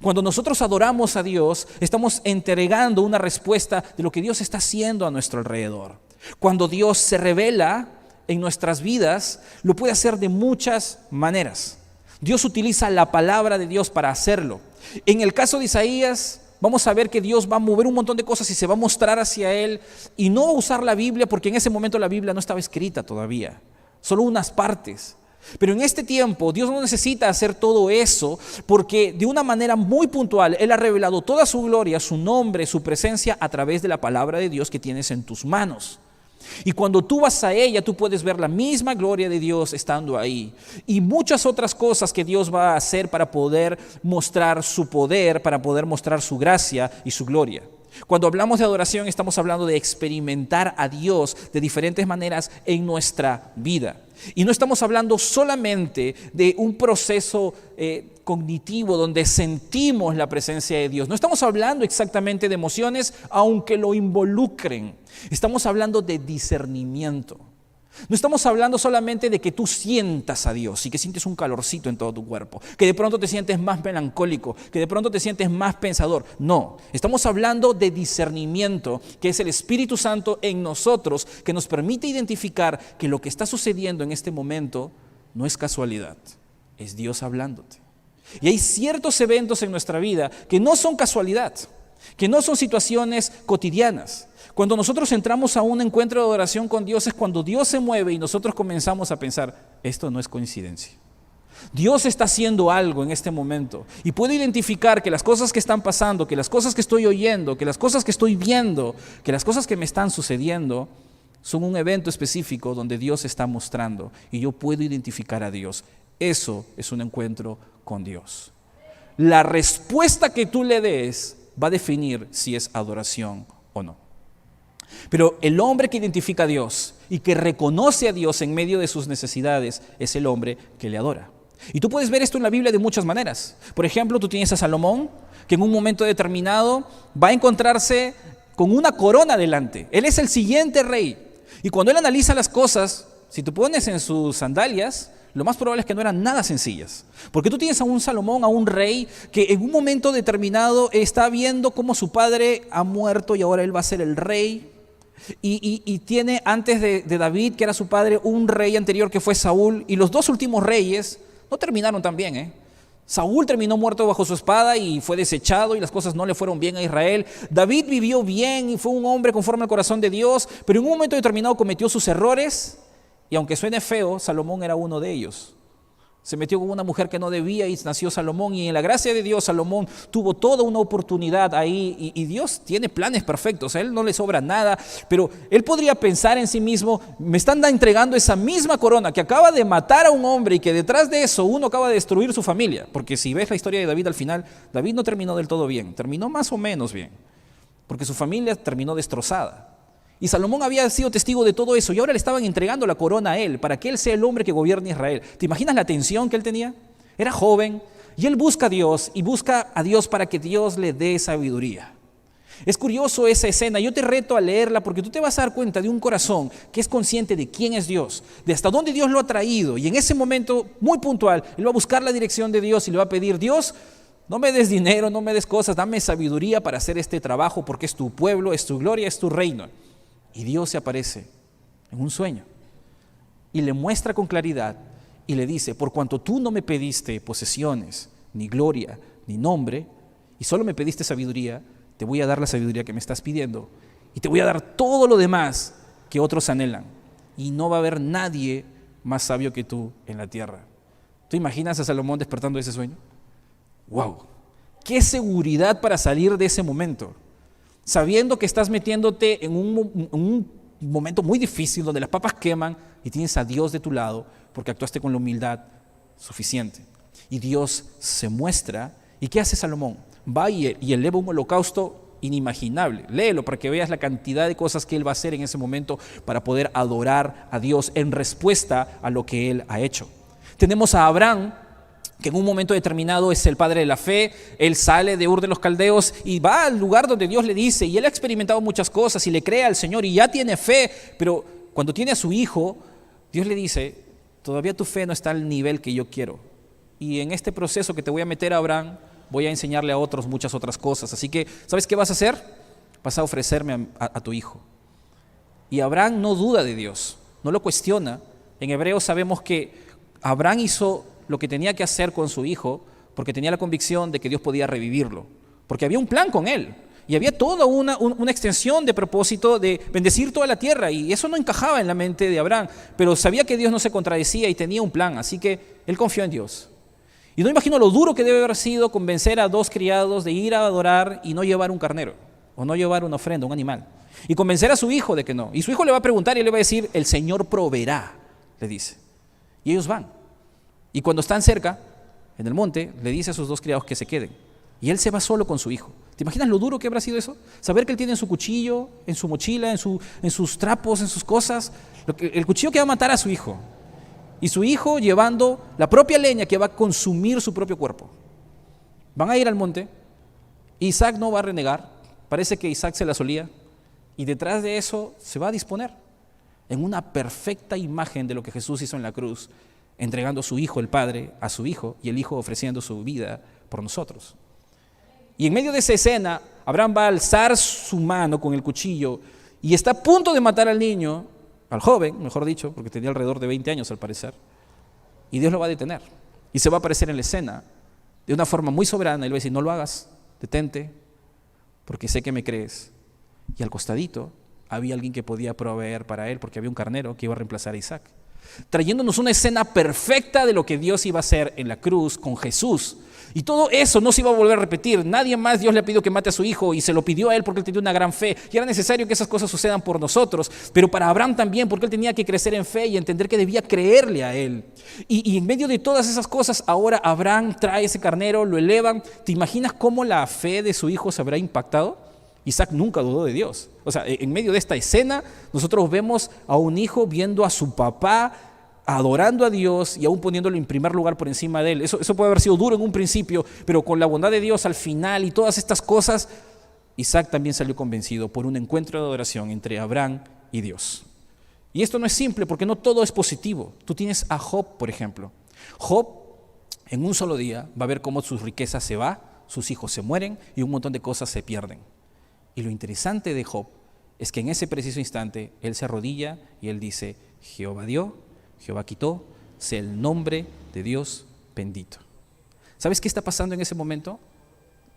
S1: Cuando nosotros adoramos a Dios, estamos entregando una respuesta de lo que Dios está haciendo a nuestro alrededor. Cuando Dios se revela en nuestras vidas, lo puede hacer de muchas maneras. Dios utiliza la palabra de Dios para hacerlo. En el caso de Isaías, vamos a ver que Dios va a mover un montón de cosas y se va a mostrar hacia él, y no va a usar la Biblia porque en ese momento la Biblia no estaba escrita todavía, solo unas partes. Pero en este tiempo Dios no necesita hacer todo eso porque de una manera muy puntual Él ha revelado toda su gloria, su nombre, su presencia a través de la palabra de Dios que tienes en tus manos. Y cuando tú vas a ella, tú puedes ver la misma gloria de Dios estando ahí. Y muchas otras cosas que Dios va a hacer para poder mostrar su poder, para poder mostrar su gracia y su gloria. Cuando hablamos de adoración, estamos hablando de experimentar a Dios de diferentes maneras en nuestra vida. Y no estamos hablando solamente de un proceso cognitivo donde sentimos la presencia de Dios. No estamos hablando exactamente de emociones, aunque lo involucren. Estamos hablando de discernimiento. No estamos hablando solamente de que tú sientas a Dios y que sientes un calorcito en todo tu cuerpo, que de pronto te sientes más melancólico, que de pronto te sientes más pensador. No, estamos hablando de discernimiento, que es el Espíritu Santo en nosotros, que nos permite identificar que lo que está sucediendo en este momento no es casualidad, es Dios hablándote. Y hay ciertos eventos en nuestra vida que no son casualidad, que no son situaciones cotidianas. Cuando nosotros entramos a un encuentro de adoración con Dios es cuando Dios se mueve y nosotros comenzamos a pensar, esto no es coincidencia. Dios está haciendo algo en este momento y puedo identificar que las cosas que están pasando, que las cosas que estoy oyendo, que las cosas que estoy viendo, que las cosas que me están sucediendo son un evento específico donde Dios está mostrando y yo puedo identificar a Dios. Eso es un encuentro con Dios. La respuesta que tú le des va a definir si es adoración o no. Pero el hombre que identifica a Dios y que reconoce a Dios en medio de sus necesidades es el hombre que le adora. Y tú puedes ver esto en la Biblia de muchas maneras. Por ejemplo, tú tienes a Salomón, que en un momento determinado va a encontrarse con una corona delante. Él es el siguiente rey. Y cuando él analiza las cosas, si tú pones en sus sandalias, lo más probable es que no eran nada sencillas. Porque tú tienes a un Salomón, a un rey, que en un momento determinado está viendo cómo su padre ha muerto y ahora él va a ser el rey. Y tiene antes de David, que era su padre, un rey anterior que fue Saúl. Y los dos últimos reyes no terminaron tan bien, Saúl terminó muerto bajo su espada y fue desechado y las cosas no le fueron bien a Israel. David vivió bien y fue un hombre conforme al corazón de Dios, pero en un momento determinado cometió sus errores. Y aunque suene feo, Salomón era uno de ellos. Se metió con una mujer que no debía y nació Salomón. Y en la gracia de Dios, Salomón tuvo toda una oportunidad ahí. Y Dios tiene planes perfectos. A él no le sobra nada. Pero él podría pensar en sí mismo, me están entregando esa misma corona que acaba de matar a un hombre y que detrás de eso uno acaba de destruir su familia. Porque si ves la historia de David al final, David no terminó del todo bien. Terminó más o menos bien. Porque su familia terminó destrozada. Y Salomón había sido testigo de todo eso y ahora le estaban entregando la corona a él para que él sea el hombre que gobierne Israel. ¿Te imaginas la tensión que él tenía? Era joven y él busca a Dios y busca a Dios para que Dios le dé sabiduría. Es curioso esa escena, yo te reto a leerla porque tú te vas a dar cuenta de un corazón que es consciente de quién es Dios, de hasta dónde Dios lo ha traído y en ese momento muy puntual, él va a buscar la dirección de Dios y le va a pedir, Dios, no me des dinero, no me des cosas, dame sabiduría para hacer este trabajo porque es tu pueblo, es tu gloria, es tu reino. Y Dios se aparece en un sueño y le muestra con claridad y le dice, por cuanto tú no me pediste posesiones, ni gloria, ni nombre, y solo me pediste sabiduría, te voy a dar la sabiduría que me estás pidiendo y te voy a dar todo lo demás que otros anhelan. Y no va a haber nadie más sabio que tú en la tierra. ¿Tú imaginas a Salomón despertando de ese sueño? ¡Wow! ¡Qué seguridad para salir de ese momento! Sabiendo que estás metiéndote en un momento muy difícil donde las papas queman y tienes a Dios de tu lado porque actuaste con la humildad suficiente. Y Dios se muestra. ¿Y qué hace Salomón? Va y eleva un holocausto inimaginable. Léelo para que veas la cantidad de cosas que él va a hacer en ese momento para poder adorar a Dios en respuesta a lo que él ha hecho. Tenemos a Abraham, que en un momento determinado es el padre de la fe. Él sale de Ur de los Caldeos y va al lugar donde Dios le dice, y él ha experimentado muchas cosas y le cree al Señor y ya tiene fe, pero cuando tiene a su hijo, Dios le dice, todavía tu fe no está al nivel que yo quiero, y en este proceso que te voy a meter a Abraham, voy a enseñarle a otros muchas otras cosas, así que, ¿sabes qué vas a hacer? Vas a ofrecerme a tu hijo. Y Abraham no duda de Dios, no lo cuestiona. En Hebreos sabemos que Abraham hizo lo que tenía que hacer con su hijo porque tenía la convicción de que Dios podía revivirlo, porque había un plan con él y había toda una extensión de propósito de bendecir toda la tierra, y eso no encajaba en la mente de Abraham, pero sabía que Dios no se contradecía y tenía un plan, así que él confió en Dios. Y no imagino lo duro que debe haber sido convencer a 2 criados de ir a adorar y no llevar un carnero o no llevar una ofrenda, un animal, y convencer a su hijo de que no, y su hijo le va a preguntar y le va a decir, el Señor proveerá, le dice, y ellos van. Y cuando están cerca, en el monte, le dice a sus 2 criados que se queden. Y él se va solo con su hijo. ¿Te imaginas lo duro que habrá sido eso? Saber que él tiene en su cuchillo, en su mochila, en sus trapos, en sus cosas, el cuchillo que va a matar a su hijo. y su hijo llevando la propia leña que va a consumir su propio cuerpo. Van a ir al monte, Isaac no va a renegar, parece que Isaac se la solía, y detrás de eso se va a disponer en una perfecta imagen de lo que Jesús hizo en la cruz, entregando a su hijo, el Padre, a su hijo, y el hijo ofreciendo su vida por nosotros. Y en medio de esa escena, Abraham va a alzar su mano con el cuchillo y está a punto de matar al niño, al joven, mejor dicho, porque tenía alrededor de 20 años al parecer, y Dios lo va a detener. Y se va a aparecer en la escena de una forma muy soberana. Él va a decir: no lo hagas, detente, porque sé que me crees. Y al costadito había alguien que podía proveer para él, porque había un carnero que iba a reemplazar a Isaac, trayéndonos una escena perfecta de lo que Dios iba a hacer en la cruz con Jesús. Y todo eso no se iba a volver a repetir. Nadie más Dios le pidió que mate a su hijo, y se lo pidió a él porque él tenía una gran fe, y era necesario que esas cosas sucedan por nosotros, pero para Abraham también, porque él tenía que crecer en fe y entender que debía creerle a él. Y en medio de todas esas cosas, ahora Abraham trae ese carnero, lo elevan. ¿Te imaginas cómo la fe de su hijo se habrá impactado? Isaac nunca dudó de Dios. O sea, en medio de esta escena, nosotros vemos a un hijo viendo a su papá adorando a Dios y aún poniéndolo en primer lugar por encima de él. Eso puede haber sido duro en un principio, pero con la bondad de Dios al final y todas estas cosas, Isaac también salió convencido por un encuentro de adoración entre Abraham y Dios. Y esto no es simple, porque no todo es positivo. Tú tienes a Job, por ejemplo. Job, en un solo día, va a ver cómo su riqueza se va, sus hijos se mueren y un montón de cosas se pierden. Y lo interesante de Job es que en ese preciso instante él se arrodilla y él dice: Jehová dio, Jehová quitó, sea el nombre de Dios bendito. ¿Sabes qué está pasando en ese momento?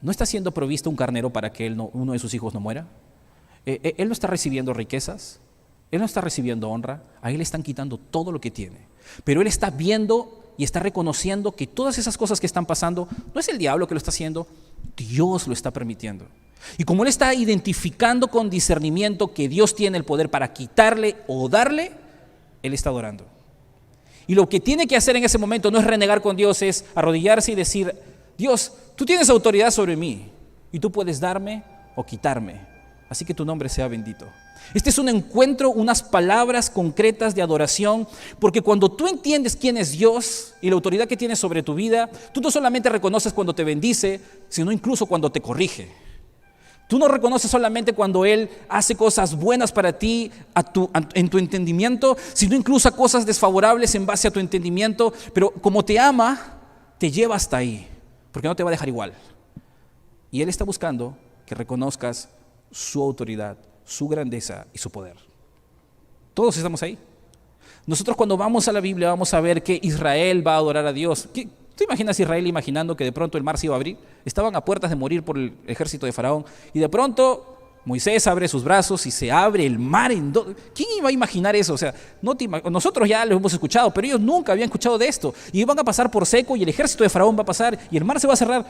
S1: No está siendo provisto un carnero para que uno de sus hijos no muera. Él no está recibiendo riquezas, él no está recibiendo honra, a él le están quitando todo lo que tiene. Pero él está viendo y está reconociendo que todas esas cosas que están pasando, no es el diablo que lo está haciendo, Dios lo está permitiendo. Y como él está identificando con discernimiento que Dios tiene el poder para quitarle o darle, él está adorando. Y lo que tiene que hacer en ese momento no es renegar con Dios, es arrodillarse y decir: Dios, tú tienes autoridad sobre mí y tú puedes darme o quitarme, así que tu nombre sea bendito. Este es un encuentro, unas palabras concretas de adoración, porque cuando tú entiendes quién es Dios y la autoridad que tiene sobre tu vida, tú no solamente reconoces cuando te bendice, sino incluso cuando te corrige. Tú no reconoces solamente cuando Él hace cosas buenas para ti en tu entendimiento, sino incluso cosas desfavorables en base a tu entendimiento, pero como te ama, te lleva hasta ahí, porque no te va a dejar igual. Y Él está buscando que reconozcas su autoridad, su grandeza y su poder. Todos estamos ahí. Nosotros cuando vamos a la Biblia vamos a ver que Israel va a adorar a Dios. ¿Tú imaginas a Israel imaginando que de pronto el mar se iba a abrir? Estaban a puertas de morir por el ejército de Faraón y de pronto Moisés abre sus brazos y se abre el mar en dos. ¿Quién iba a imaginar eso? O sea, nosotros ya lo hemos escuchado, pero ellos nunca habían escuchado de esto. Y van a pasar por seco y el ejército de Faraón va a pasar y el mar se va a cerrar.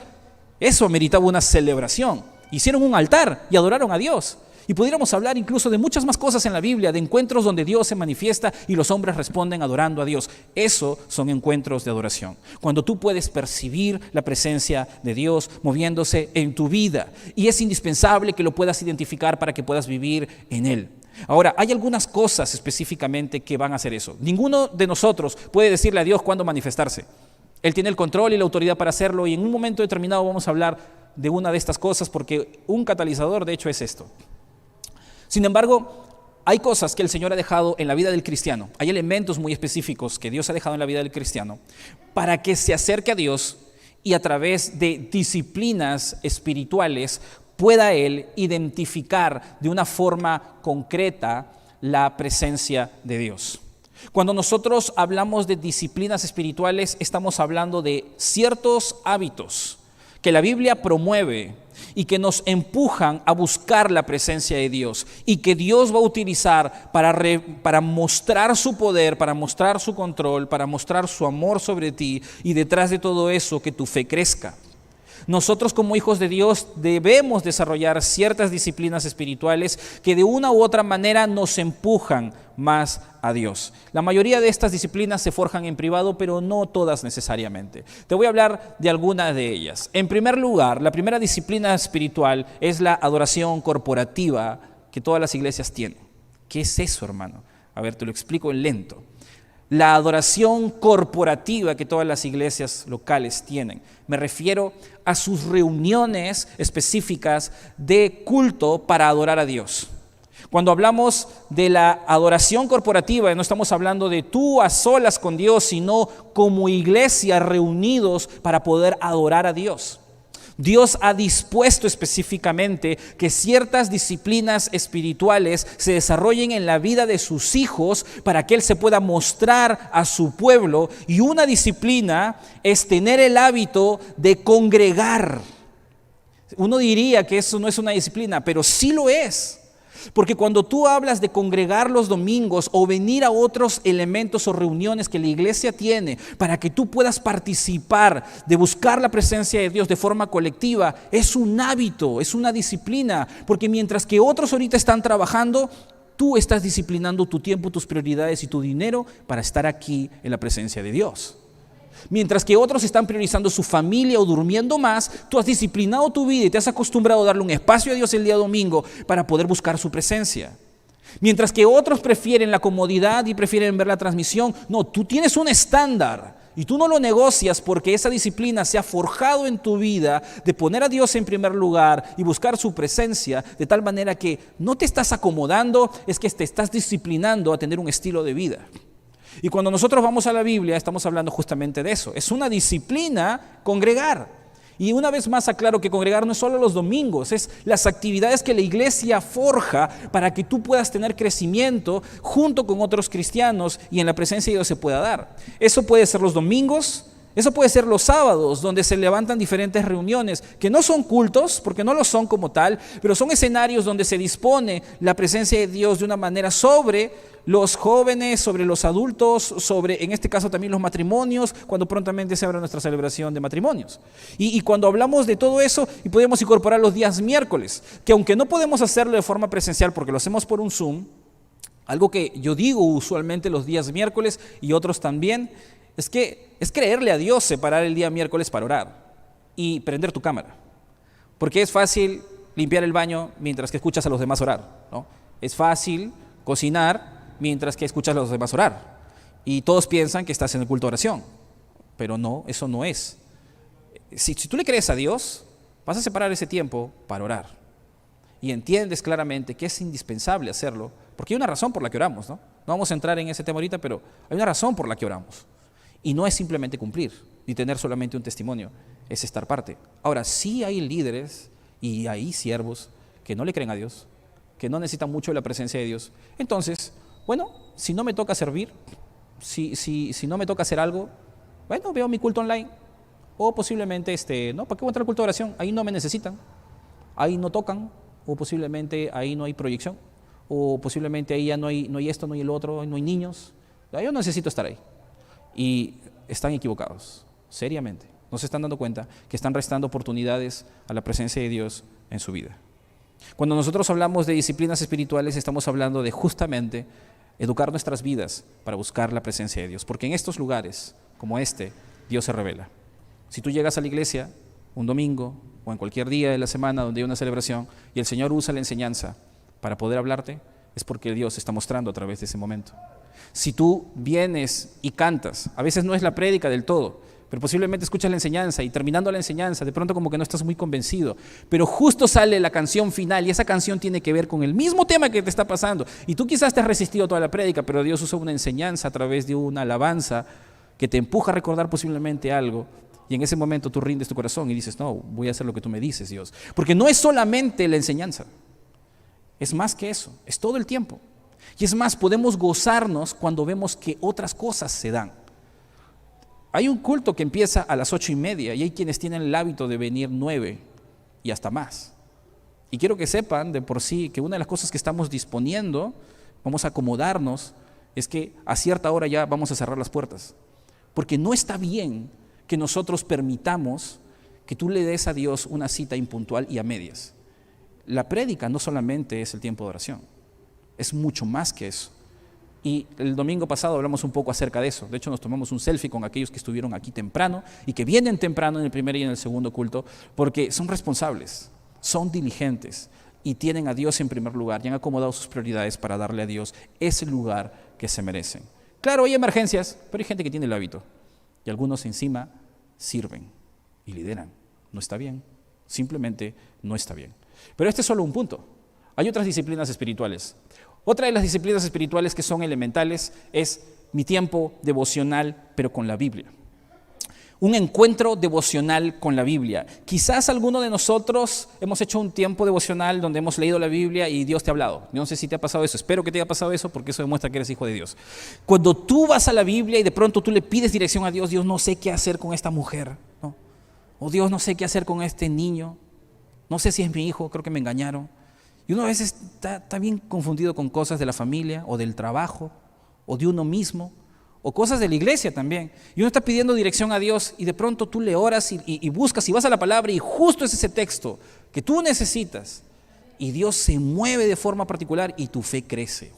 S1: Eso ameritaba una celebración. Hicieron un altar y adoraron a Dios. Y pudiéramos hablar incluso de muchas más cosas en la Biblia, de encuentros donde Dios se manifiesta y los hombres responden adorando a Dios. Eso son encuentros de adoración. Cuando tú puedes percibir la presencia de Dios moviéndose en tu vida. Y es indispensable que lo puedas identificar para que puedas vivir en Él. Ahora, hay algunas cosas específicamente que van a hacer eso. Ninguno de nosotros puede decirle a Dios cuándo manifestarse. Él tiene el control y la autoridad para hacerlo, y en un momento determinado vamos a hablar de una de estas cosas, porque un catalizador de hecho es esto. Sin embargo, hay cosas que el Señor ha dejado en la vida del cristiano, hay elementos muy específicos que Dios ha dejado en la vida del cristiano para que se acerque a Dios y a través de disciplinas espirituales pueda él identificar de una forma concreta la presencia de Dios. Cuando nosotros hablamos de disciplinas espirituales, estamos hablando de ciertos hábitos que la Biblia promueve y que nos empujan a buscar la presencia de Dios y que Dios va a utilizar para mostrar su poder, para mostrar su control, para mostrar su amor sobre ti, y detrás de todo eso que tu fe crezca. Nosotros como hijos de Dios debemos desarrollar ciertas disciplinas espirituales que de una u otra manera nos empujan más a Dios. La mayoría de estas disciplinas se forjan en privado, pero no todas necesariamente. Te voy a hablar de algunas de ellas. En primer lugar, la primera disciplina espiritual es la adoración corporativa que todas las iglesias tienen. ¿Qué es eso, hermano? A ver, te lo explico en lento. la adoración corporativa que todas las iglesias locales tienen. Me refiero a sus reuniones específicas de culto para adorar a Dios. Cuando hablamos de la adoración corporativa, no estamos hablando de tú a solas con Dios, sino como iglesia reunidos para poder adorar a Dios. Dios ha dispuesto específicamente que ciertas disciplinas espirituales se desarrollen en la vida de sus hijos para que Él se pueda mostrar a su pueblo. Y una disciplina es tener el hábito de congregar. Uno diría que eso no es una disciplina, pero sí lo es. Porque cuando tú hablas de congregar los domingos o venir a otros elementos o reuniones que la iglesia tiene para que tú puedas participar de buscar la presencia de Dios de forma colectiva, es un hábito, es una disciplina. Porque mientras que otros ahorita están trabajando, tú estás disciplinando tu tiempo, tus prioridades y tu dinero para estar aquí en la presencia de Dios. Mientras que otros están priorizando su familia o durmiendo más, tú has disciplinado tu vida y te has acostumbrado a darle un espacio a Dios el día domingo para poder buscar su presencia. Mientras que otros prefieren la comodidad y prefieren ver la transmisión, no, tú tienes un estándar y tú no lo negocias porque esa disciplina se ha forjado en tu vida de poner a Dios en primer lugar y buscar su presencia, de tal manera que no te estás acomodando, es que te estás disciplinando a tener un estilo de vida. Y cuando nosotros vamos a la Biblia, estamos hablando justamente de eso. Es una disciplina congregar. Y una vez más aclaro que congregar no es solo los domingos, es las actividades que la iglesia forja para que tú puedas tener crecimiento junto con otros cristianos y en la presencia de Dios se pueda dar. Eso puede ser los domingos, eso puede ser los sábados, donde se levantan diferentes reuniones, que no son cultos, porque no lo son como tal, pero son escenarios donde se dispone la presencia de Dios de una manera sobre los jóvenes, sobre los adultos, sobre, en este caso también los matrimonios, cuando prontamente se abra nuestra celebración de matrimonios. Y cuando hablamos de todo eso, y podemos incorporar los días miércoles, que aunque no podemos hacerlo de forma presencial porque lo hacemos por un Zoom, algo que yo digo usualmente los días miércoles y otros también, es que es creerle a Dios separar el día miércoles para orar y prender tu cámara. Porque es fácil limpiar el baño mientras que escuchas a los demás orar, ¿no? Es fácil cocinar mientras que escuchas a los demás orar. Y todos piensan que estás en el culto de oración. Pero no, eso no es. Si tú le crees a Dios, vas a separar ese tiempo para orar. Y entiendes claramente que es indispensable hacerlo, porque hay una razón por la que oramos, ¿no? No vamos a entrar en ese tema ahorita, pero hay una razón por la que oramos. Y no es simplemente cumplir, ni tener solamente un testimonio, es estar parte. Ahora, sí hay líderes y hay siervos que no le creen a Dios, que no necesitan mucho de la presencia de Dios. Entonces, bueno, si no me toca servir, si no me toca hacer algo, bueno, veo mi culto online. O posiblemente, no, ¿para qué voy a entrar al culto de oración? Ahí no me necesitan, ahí no tocan, o posiblemente ahí no hay proyección, o posiblemente ahí ya no hay esto, no hay el otro, no hay niños. Yo no necesito estar ahí. Y están equivocados, seriamente. No se están dando cuenta que están restando oportunidades a la presencia de Dios en su vida. Cuando nosotros hablamos de disciplinas espirituales, estamos hablando de justamente educar nuestras vidas para buscar la presencia de Dios. Porque en estos lugares, como este, Dios se revela. Si tú llegas a la iglesia un domingo o en cualquier día de la semana donde hay una celebración y el Señor usa la enseñanza para poder hablarte, es porque Dios se está mostrando a través de ese momento. Si tú vienes y cantas, a veces no es la prédica del todo, pero posiblemente escuchas la enseñanza y terminando la enseñanza, de pronto como que no estás muy convencido, pero justo sale la canción final y esa canción tiene que ver con el mismo tema que te está pasando y tú quizás te has resistido toda la prédica, pero Dios usa una enseñanza a través de una alabanza que te empuja a recordar posiblemente algo y en ese momento tú rindes tu corazón y dices, no, voy a hacer lo que tú me dices, Dios, porque no es solamente la enseñanza, es más que eso, es todo el tiempo. Y es más, podemos gozarnos cuando vemos que otras cosas se dan. Hay un culto que empieza a las 8:30 y hay quienes tienen el hábito de venir 9 y hasta más. Y quiero que sepan de por sí que una de las cosas que estamos disponiendo, vamos a acomodarnos, es que a cierta hora ya vamos a cerrar las puertas. Porque no está bien que nosotros permitamos que tú le des a Dios una cita impuntual y a medias. La prédica no solamente es el tiempo de oración. Es mucho más que eso. Y el domingo pasado hablamos un poco acerca de eso. De hecho, nos tomamos un selfie con aquellos que estuvieron aquí temprano y que vienen temprano en el primer y en el segundo culto, porque son responsables, son diligentes y tienen a Dios en primer lugar y han acomodado sus prioridades para darle a Dios ese lugar que se merecen. Claro, hay emergencias, pero hay gente que tiene el hábito. Y algunos encima sirven y lideran. No está bien, simplemente no está bien. Pero este es solo un punto. Hay otras disciplinas espirituales. Otra de las disciplinas espirituales que son elementales es mi tiempo devocional, pero con la Biblia. Un encuentro devocional con la Biblia. Quizás alguno de nosotros hemos hecho un tiempo devocional donde hemos leído la Biblia y Dios te ha hablado. Yo no sé si te ha pasado eso, espero que te haya pasado eso porque eso demuestra que eres hijo de Dios. Cuando tú vas a la Biblia y de pronto tú le pides dirección a Dios, Dios, no sé qué hacer con esta mujer, ¿no? O Dios, no sé qué hacer con este niño, no sé si es mi hijo, creo que me engañaron. Y uno a veces está bien confundido con cosas de la familia o del trabajo o de uno mismo. O cosas de la iglesia también. Y uno está pidiendo dirección a Dios y de pronto tú le oras y buscas y vas a la palabra y justo es ese texto que tú necesitas. Y Dios se mueve de forma particular y tu fe crece.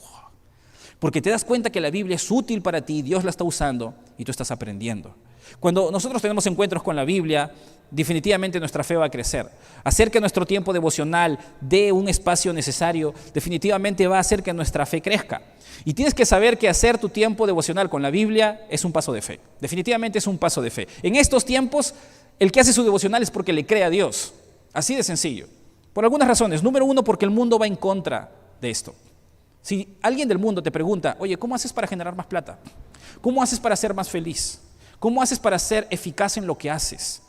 S1: Porque te das cuenta que la Biblia es útil para ti, Dios la está usando y tú estás aprendiendo. Cuando nosotros tenemos encuentros con la Biblia, definitivamente nuestra fe va a crecer. Hacer que nuestro tiempo devocional dé un espacio necesario, definitivamente va a hacer que nuestra fe crezca. Y tienes que saber que hacer tu tiempo devocional con la Biblia es un paso de fe. Definitivamente es un paso de fe. En estos tiempos, el que hace su devocional es porque le cree a Dios. Así de sencillo. Por algunas razones. Número uno, porque el mundo va en contra de esto. Si alguien del mundo te pregunta, oye, ¿cómo haces para generar más plata? ¿Cómo haces para ser más feliz? ¿Cómo haces para ser eficaz en lo que haces?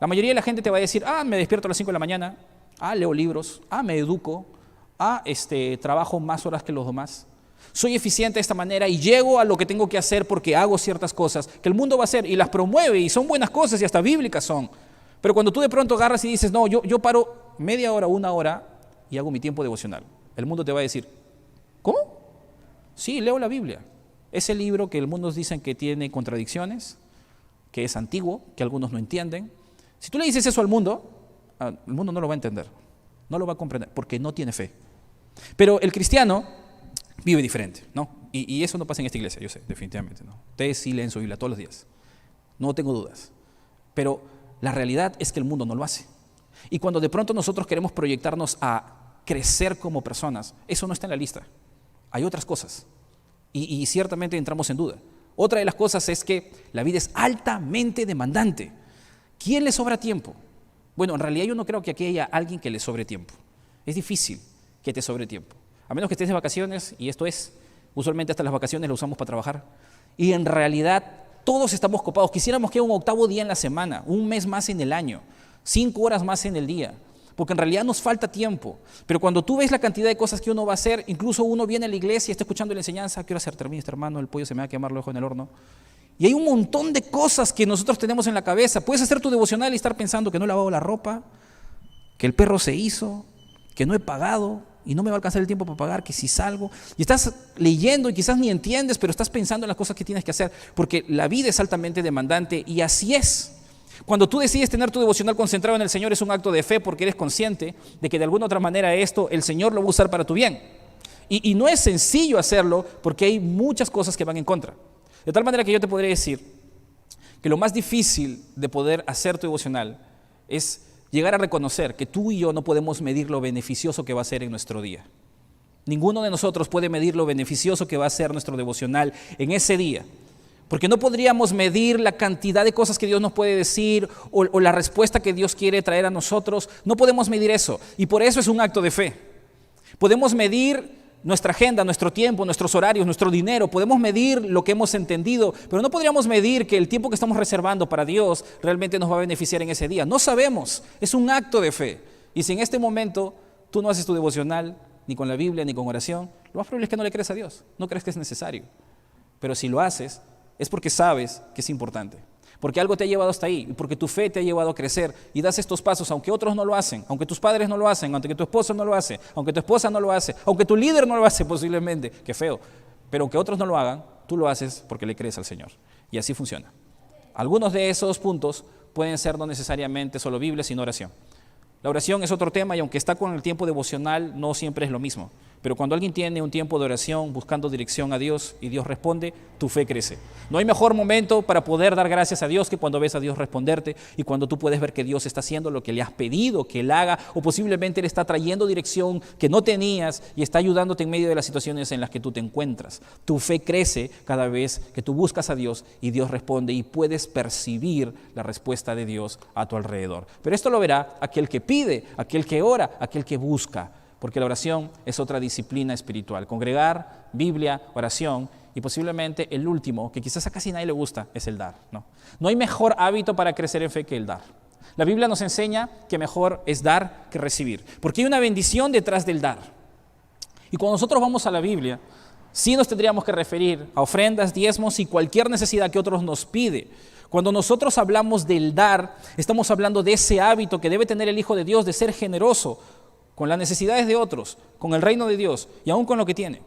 S1: La mayoría de la gente te va a decir, me despierto a las 5 de la mañana, leo libros, me educo, trabajo más horas que los demás. Soy eficiente de esta manera y llego a lo que tengo que hacer porque hago ciertas cosas que el mundo va a hacer y las promueve y son buenas cosas y hasta bíblicas son. Pero cuando tú de pronto agarras y dices, no, yo paro media hora, una hora y hago mi tiempo devocional, el mundo te va a decir, ¿cómo? Sí, leo la Biblia. Ese libro que el mundo dicen que tiene contradicciones, que es antiguo, que algunos no entienden. Si tú le dices eso al mundo, el mundo no lo va a entender, no lo va a comprender porque no tiene fe. Pero el cristiano vive diferente, ¿no? Y eso no pasa en esta iglesia, yo sé, definitivamente, ¿no? Ustedes sí leen su Biblia todos los días, no tengo dudas. Pero la realidad es que el mundo no lo hace. Y cuando de pronto nosotros queremos proyectarnos a crecer como personas, eso no está en la lista. Hay otras cosas. Y ciertamente entramos en duda. Otra de las cosas es que la vida es altamente demandante. ¿Quién le sobra tiempo? Bueno, en realidad yo no creo que aquí haya alguien que le sobre tiempo. Es difícil que te sobre tiempo. A menos que estés de vacaciones, y esto es, usualmente hasta las vacaciones lo usamos para trabajar. Y en realidad todos estamos copados. Quisiéramos que haya un octavo día en la semana, un mes más en el año, 5 horas más en el día. Porque en realidad nos falta tiempo. Pero cuando tú ves la cantidad de cosas que uno va a hacer, incluso uno viene a la iglesia y está escuchando la enseñanza, ¿qué hora se termina este hermano? El pollo se me va a quemar, lo dejo en el horno. Y hay un montón de cosas que nosotros tenemos en la cabeza. Puedes hacer tu devocional y estar pensando que no he lavado la ropa, que el perro se hizo, que no he pagado y no me va a alcanzar el tiempo para pagar, que si salgo. Y estás leyendo y quizás ni entiendes, pero estás pensando en las cosas que tienes que hacer, porque la vida es altamente demandante y así es. Cuando tú decides tener tu devocional concentrado en el Señor es un acto de fe porque eres consciente de que de alguna otra manera esto el Señor lo va a usar para tu bien. Y no es sencillo hacerlo porque hay muchas cosas que van en contra. De tal manera que yo te podría decir que lo más difícil de poder hacer tu devocional es llegar a reconocer que tú y yo no podemos medir lo beneficioso que va a ser en nuestro día. Ninguno de nosotros puede medir lo beneficioso que va a ser nuestro devocional en ese día. Porque no podríamos medir la cantidad de cosas que Dios nos puede decir o la respuesta que Dios quiere traer a nosotros. No podemos medir eso. Y por eso es un acto de fe. Podemos medir nuestra agenda, nuestro tiempo, nuestros horarios, nuestro dinero. Podemos medir lo que hemos entendido, pero no podríamos medir que el tiempo que estamos reservando para Dios realmente nos va a beneficiar en ese día. No sabemos. Es un acto de fe. Y si en este momento tú no haces tu devocional, ni con la Biblia, ni con oración, lo más probable es que no le crees a Dios. No crees que es necesario. Pero si lo haces, es porque sabes que es importante, porque algo te ha llevado hasta ahí, y porque tu fe te ha llevado a crecer y das estos pasos, aunque otros no lo hacen, aunque tus padres no lo hacen, aunque tu esposo no lo hace, aunque tu esposa no lo hace, aunque tu líder no lo hace posiblemente, qué feo, pero aunque otros no lo hagan, tú lo haces porque le crees al Señor. Y así funciona. Algunos de esos puntos pueden ser no necesariamente solo Biblia, sino oración. La oración es otro tema y aunque está con el tiempo devocional, no siempre es lo mismo. Pero cuando alguien tiene un tiempo de oración buscando dirección a Dios y Dios responde, tu fe crece. No hay mejor momento para poder dar gracias a Dios que cuando ves a Dios responderte y cuando tú puedes ver que Dios está haciendo lo que le has pedido que Él haga, o posiblemente Él está trayendo dirección que no tenías y está ayudándote en medio de las situaciones en las que tú te encuentras. Tu fe crece cada vez que tú buscas a Dios y Dios responde y puedes percibir la respuesta de Dios a tu alrededor. Pero esto lo verá aquel que pide, aquel que ora, aquel que busca. Porque la oración es otra disciplina espiritual. Congregar, Biblia, oración y posiblemente el último, que quizás a casi nadie le gusta, es el dar. No hay mejor hábito para crecer en fe que el dar. La Biblia nos enseña que mejor es dar que recibir, porque hay una bendición detrás del dar. Y cuando nosotros vamos a la Biblia, sí nos tendríamos que referir a ofrendas, diezmos y cualquier necesidad que otros nos pide. Cuando nosotros hablamos del dar, estamos hablando de ese hábito que debe tener el Hijo de Dios de ser generoso con las necesidades de otros, con el reino de Dios y aún con lo que tiene.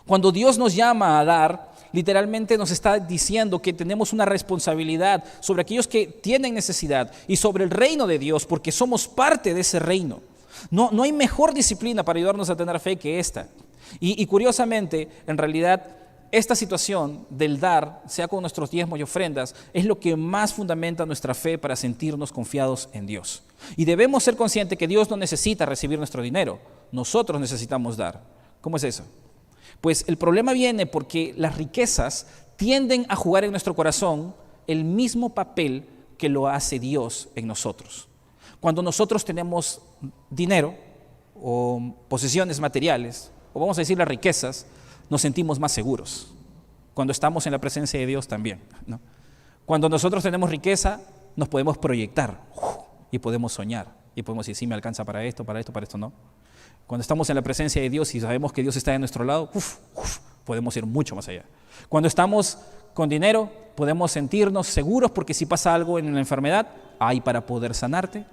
S1: Cuando Dios nos llama a dar, literalmente nos está diciendo que tenemos una responsabilidad sobre aquellos que tienen necesidad y sobre el reino de Dios, porque somos parte de ese reino. No hay mejor disciplina para ayudarnos a tener fe que esta. Y curiosamente, en realidad, esta situación del dar, sea con nuestros diezmos y ofrendas, es lo que más fundamenta nuestra fe para sentirnos confiados en Dios. Y debemos ser conscientes que Dios no necesita recibir nuestro dinero, nosotros necesitamos dar. ¿Cómo es eso? Pues el problema viene porque las riquezas tienden a jugar en nuestro corazón el mismo papel que lo hace Dios en nosotros. Cuando nosotros tenemos dinero o posesiones materiales, o vamos a decir las riquezas, nos sentimos más seguros. Cuando estamos en la presencia de Dios también, ¿no? Cuando nosotros tenemos riqueza, nos podemos proyectar y podemos soñar y podemos decir, sí, me alcanza para esto no. Cuando estamos en la presencia de Dios y sabemos que Dios está de nuestro lado, podemos ir mucho más allá. Cuando estamos con dinero, podemos sentirnos seguros porque si pasa algo en la enfermedad, hay para poder sanarte.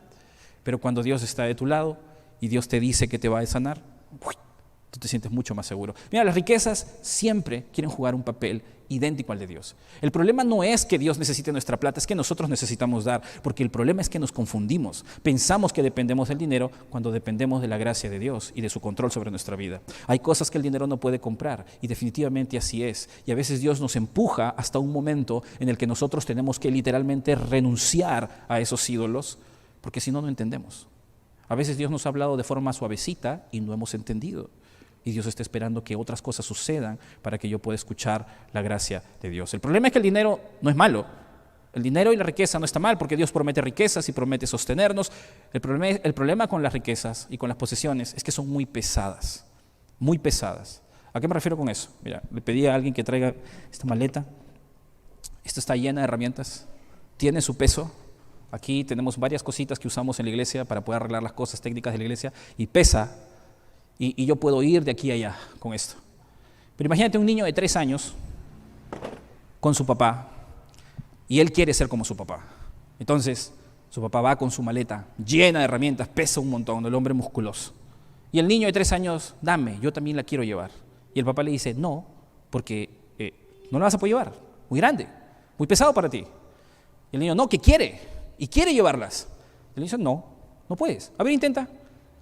S1: Pero cuando Dios está de tu lado y Dios te dice que te va a sanar, tú te sientes mucho más seguro. Mira, las riquezas siempre quieren jugar un papel idéntico al de Dios. El problema no es que Dios necesite nuestra plata, es que nosotros necesitamos dar, porque el problema es que nos confundimos. Pensamos que dependemos del dinero cuando dependemos de la gracia de Dios y de su control sobre nuestra vida. Hay cosas que el dinero no puede comprar y definitivamente así es. Y a veces Dios nos empuja hasta un momento en el que nosotros tenemos que literalmente renunciar a esos ídolos, porque si no, no entendemos. A veces Dios nos ha hablado de forma suavecita y no hemos entendido. Y Dios está esperando que otras cosas sucedan para que yo pueda escuchar la gracia de Dios. El problema es que el dinero no es malo. El dinero y la riqueza no está mal porque Dios promete riquezas y promete sostenernos. El problema con las riquezas y con las posesiones es que son muy pesadas. Muy pesadas. ¿A qué me refiero con eso? Mira, le pedí a alguien que traiga esta maleta. Esta está llena de herramientas. Tiene su peso. Aquí tenemos varias cositas que usamos en la iglesia para poder arreglar las cosas técnicas de la iglesia y pesa. Y yo puedo ir de aquí a allá con esto. Pero imagínate un niño de 3 años con su papá y él quiere ser como su papá. Entonces, su papá va con su maleta llena de herramientas, pesa un montón, el hombre musculoso. Y el niño de 3 años, dame, yo también la quiero llevar. Y el papá le dice, no, porque no la vas a poder llevar, muy grande, muy pesado para ti. Y el niño, no, que quiere, y quiere llevarlas. Y el niño dice, no, no puedes, a ver, intenta.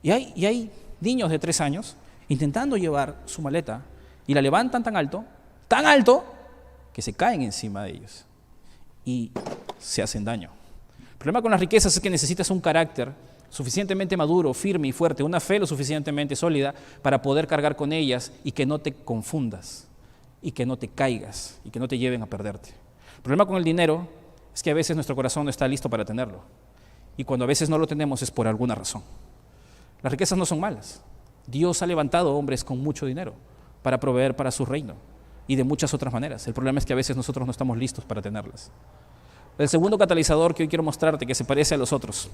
S1: Y hay niños de 3 años intentando llevar su maleta y la levantan tan alto, que se caen encima de ellos y se hacen daño. El problema con las riquezas es que necesitas un carácter suficientemente maduro, firme y fuerte, una fe lo suficientemente sólida para poder cargar con ellas y que no te confundas y que no te caigas y que no te lleven a perderte. El problema con el dinero es que a veces nuestro corazón no está listo para tenerlo y cuando a veces no lo tenemos es por alguna razón. Las riquezas no son malas. Dios ha levantado hombres con mucho dinero para proveer para su reino y de muchas otras maneras. El problema es que a veces nosotros no estamos listos para tenerlas. El segundo catalizador que hoy quiero mostrarte, que se parece a los otros,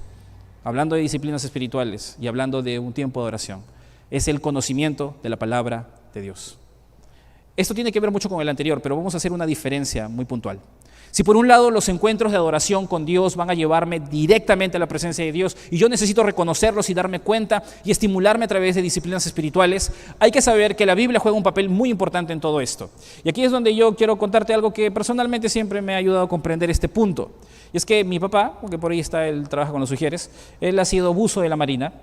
S1: hablando de disciplinas espirituales y hablando de un tiempo de oración, es el conocimiento de la palabra de Dios. Esto tiene que ver mucho con el anterior, pero vamos a hacer una diferencia muy puntual. Si por un lado los encuentros de adoración con Dios van a llevarme directamente a la presencia de Dios y yo necesito reconocerlos y darme cuenta y estimularme a través de disciplinas espirituales, hay que saber que la Biblia juega un papel muy importante en todo esto. Y aquí es donde yo quiero contarte algo que personalmente siempre me ha ayudado a comprender este punto. Y es que mi papá, porque por ahí está, él trabaja con los Ujieres, él ha sido buzo de la Marina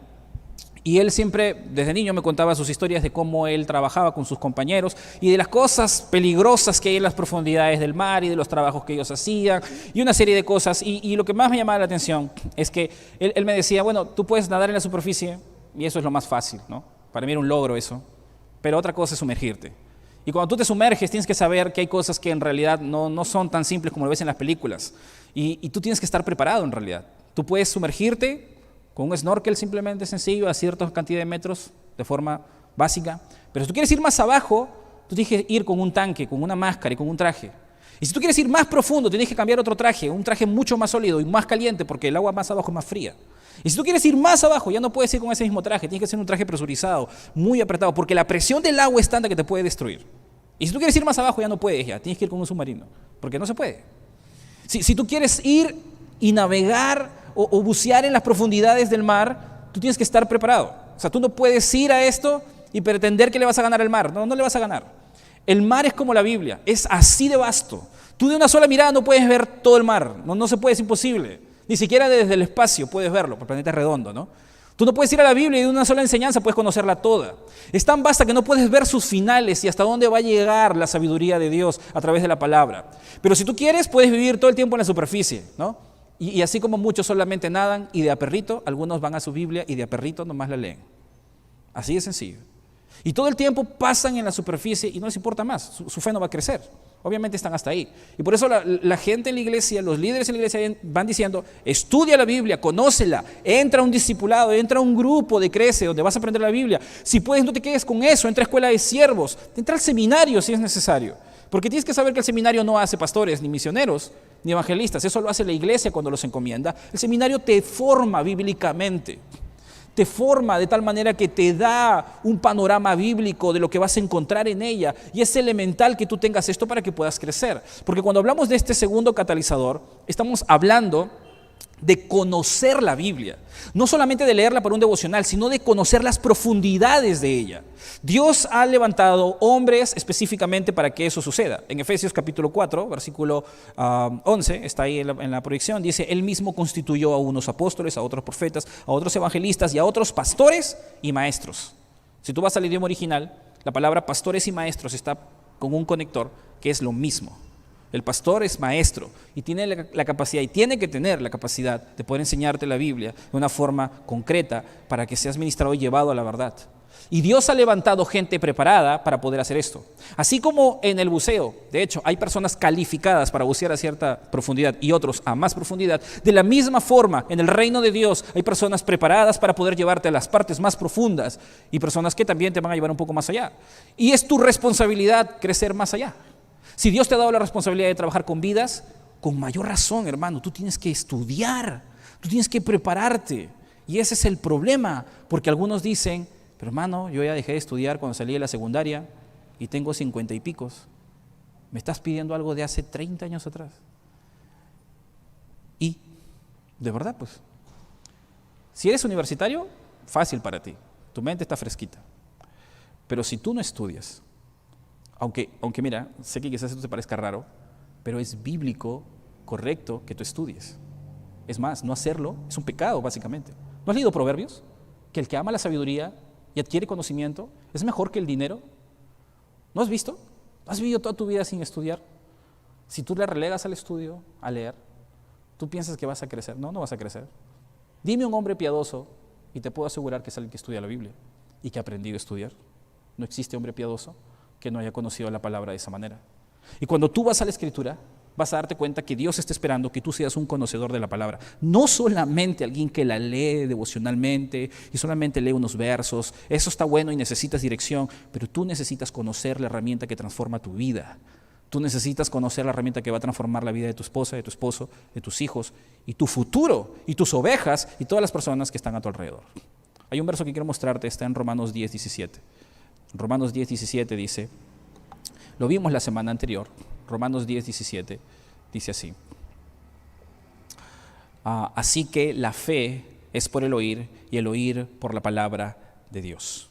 S1: Y él siempre, desde niño, me contaba sus historias de cómo él trabajaba con sus compañeros y de las cosas peligrosas que hay en las profundidades del mar y de los trabajos que ellos hacían y una serie de cosas. Y lo que más me llamaba la atención es que él me decía, bueno, tú puedes nadar en la superficie y eso es lo más fácil, ¿no? Para mí era un logro eso, pero otra cosa es sumergirte. Y cuando tú te sumerges tienes que saber que hay cosas que en realidad no son tan simples como lo ves en las películas. Y tú tienes que estar preparado en realidad. Tú puedes sumergirte con un snorkel simplemente sencillo a cierta cantidad de metros de forma básica. Pero si tú quieres ir más abajo, tú tienes que ir con un tanque, con una máscara y con un traje. Y si tú quieres ir más profundo, tienes que cambiar otro traje, un traje mucho más sólido y más caliente porque el agua más abajo es más fría. Y si tú quieres ir más abajo, ya no puedes ir con ese mismo traje, tienes que hacer un traje presurizado, muy apretado, porque la presión del agua es tanta que te puede destruir. Y si tú quieres ir más abajo, ya no puedes, ya tienes que ir con un submarino, porque no se puede. Si tú quieres ir y navegar o bucear en las profundidades del mar, tú tienes que estar preparado. O sea, tú no puedes ir a esto y pretender que le vas a ganar al mar. No le vas a ganar. El mar es como la Biblia, es así de vasto. Tú de una sola mirada no puedes ver todo el mar, no se puede, es imposible. Ni siquiera desde el espacio puedes verlo, porque el planeta es redondo, ¿no? Tú no puedes ir a la Biblia y de una sola enseñanza puedes conocerla toda. Es tan vasta que no puedes ver sus finales y hasta dónde va a llegar la sabiduría de Dios a través de la palabra. Pero si tú quieres, puedes vivir todo el tiempo en la superficie, ¿no? Y así como muchos solamente nadan y de a perrito, algunos van a su Biblia y de a perrito nomás la leen. Así de sencillo. Y todo el tiempo pasan en la superficie y no les importa más, su fe no va a crecer. Obviamente están hasta ahí. Y por eso la gente en la iglesia, los líderes en la iglesia van diciendo, estudia la Biblia, conócela, entra a un discipulado, entra a un grupo de Crece donde vas a aprender la Biblia. Si puedes, no te quedes con eso, entra a escuela de siervos, entra al seminario si es necesario. Porque tienes que saber que el seminario no hace pastores, ni misioneros, ni evangelistas. Eso lo hace la iglesia cuando los encomienda. El seminario te forma bíblicamente. Te forma de tal manera que te da un panorama bíblico de lo que vas a encontrar en ella. Y es elemental que tú tengas esto para que puedas crecer. Porque cuando hablamos de este segundo catalizador, estamos hablando de conocer la Biblia. No solamente de leerla para un devocional, sino de conocer las profundidades de ella. Dios ha levantado hombres específicamente para que eso suceda. En Efesios capítulo 4, versículo 11, está ahí en la proyección, dice, Él mismo constituyó a unos apóstoles, a otros profetas, a otros evangelistas y a otros pastores y maestros. Si tú vas al idioma original, la palabra pastores y maestros está con un conector que es lo mismo. El pastor es maestro y tiene la capacidad, y tiene que tener la capacidad de poder enseñarte la Biblia de una forma concreta para que seas ministrado y llevado a la verdad. Y Dios ha levantado gente preparada para poder hacer esto. Así como en el buceo, de hecho, hay personas calificadas para bucear a cierta profundidad y otros a más profundidad. De la misma forma, en el reino de Dios hay personas preparadas para poder llevarte a las partes más profundas y personas que también te van a llevar un poco más allá. Y es tu responsabilidad crecer más allá. Si Dios te ha dado la responsabilidad de trabajar con vidas, con mayor razón, hermano, tú tienes que estudiar, tú tienes que prepararte. Y ese es el problema, porque algunos dicen, pero hermano, yo ya dejé de estudiar cuando salí de la secundaria y tengo 50 y picos. ¿Me estás pidiendo algo de hace 30 años atrás? Y, de verdad, pues, si eres universitario, fácil para ti, tu mente está fresquita. Pero si tú no estudias, aunque mira, sé que quizás esto te parezca raro, pero es bíblico, correcto que tú estudies. Es más, no hacerlo es un pecado, básicamente. ¿No has leído Proverbios? Que el que ama la sabiduría y adquiere conocimiento es mejor que el dinero. ¿No has visto? ¿Has vivido toda tu vida sin estudiar? Si tú le relegas al estudio, a leer, tú piensas que vas a crecer. No vas a crecer. Dime un hombre piadoso y te puedo asegurar que es alguien que estudia la Biblia y que ha aprendido a estudiar. No existe hombre piadoso que no haya conocido la palabra de esa manera. Y cuando tú vas a la Escritura, vas a darte cuenta que Dios está esperando que tú seas un conocedor de la palabra. No solamente alguien que la lee devocionalmente y solamente lee unos versos. Eso está bueno y necesitas dirección, pero tú necesitas conocer la herramienta que transforma tu vida. Tú necesitas conocer la herramienta que va a transformar la vida de tu esposa, de tu esposo, de tus hijos y tu futuro y tus ovejas y todas las personas que están a tu alrededor. Hay un verso que quiero mostrarte, está en Romanos 10:17. Romanos 10:17 dice, lo vimos la semana anterior, Romanos 10:17 dice así, así que la fe es por el oír y el oír por la palabra de Dios.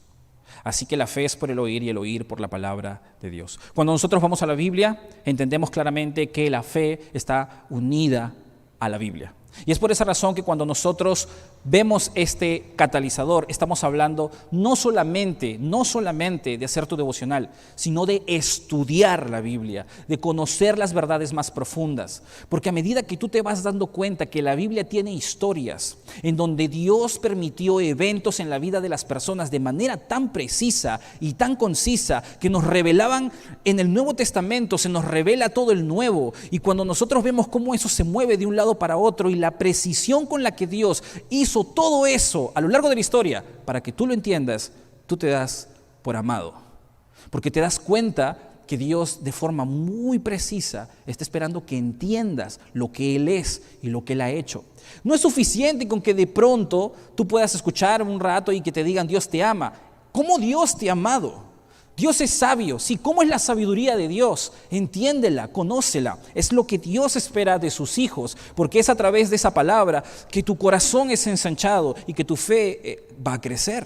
S1: Así que la fe es por el oír y el oír por la palabra de Dios. Cuando nosotros vamos a la Biblia, entendemos claramente que la fe está unida a la Biblia. Y es por esa razón que cuando nosotros vemos este catalizador, estamos hablando no solamente de hacer tu devocional, sino de estudiar la Biblia, de conocer las verdades más profundas. Porque a medida que tú te vas dando cuenta que la Biblia tiene historias en donde Dios permitió eventos en la vida de las personas de manera tan precisa y tan concisa que nos revelaban en el Nuevo Testamento, se nos revela todo el Nuevo. Y cuando nosotros vemos cómo eso se mueve de un lado para otro y la precisión con la que Dios hizo todo eso a lo largo de la historia, para que tú lo entiendas, tú te das por amado. Porque te das cuenta que Dios de forma muy precisa está esperando que entiendas lo que Él es y lo que Él ha hecho. No es suficiente con que de pronto tú puedas escuchar un rato y que te digan Dios te ama. ¿Cómo Dios te ha amado? Dios es sabio, sí, ¿cómo es la sabiduría de Dios? Entiéndela, conócela, es lo que Dios espera de sus hijos, porque es a través de esa palabra que tu corazón es ensanchado y que tu fe va a crecer.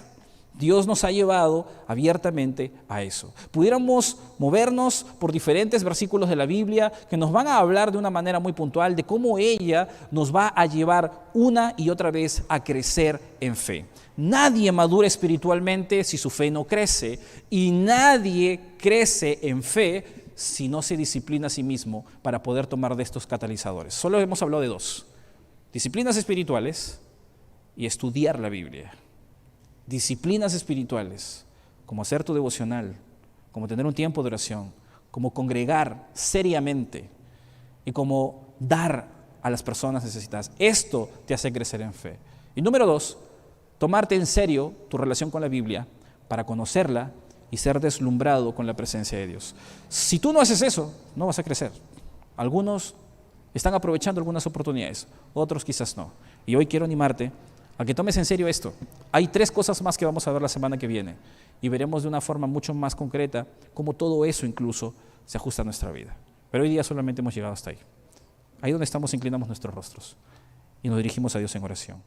S1: Dios nos ha llevado abiertamente a eso. Pudiéramos movernos por diferentes versículos de la Biblia que nos van a hablar de una manera muy puntual de cómo ella nos va a llevar una y otra vez a crecer en fe. Nadie madura espiritualmente si su fe no crece y nadie crece en fe si no se disciplina a sí mismo para poder tomar de estos catalizadores. Solo hemos hablado de dos: disciplinas espirituales y estudiar la Biblia. Disciplinas espirituales, como hacer tu devocional, como tener un tiempo de oración, como congregar seriamente y como dar a las personas necesitadas. Esto te hace crecer en fe. Y número dos, tomarte en serio tu relación con la Biblia para conocerla y ser deslumbrado con la presencia de Dios. Si tú no haces eso, no vas a crecer. Algunos están aprovechando algunas oportunidades, otros quizás no. Y hoy quiero animarte a que tomes en serio esto. Hay 3 cosas más que vamos a ver la semana que viene y veremos de una forma mucho más concreta cómo todo eso incluso se ajusta a nuestra vida. Pero hoy día solamente hemos llegado hasta ahí. Ahí donde estamos inclinamos nuestros rostros y nos dirigimos a Dios en oración.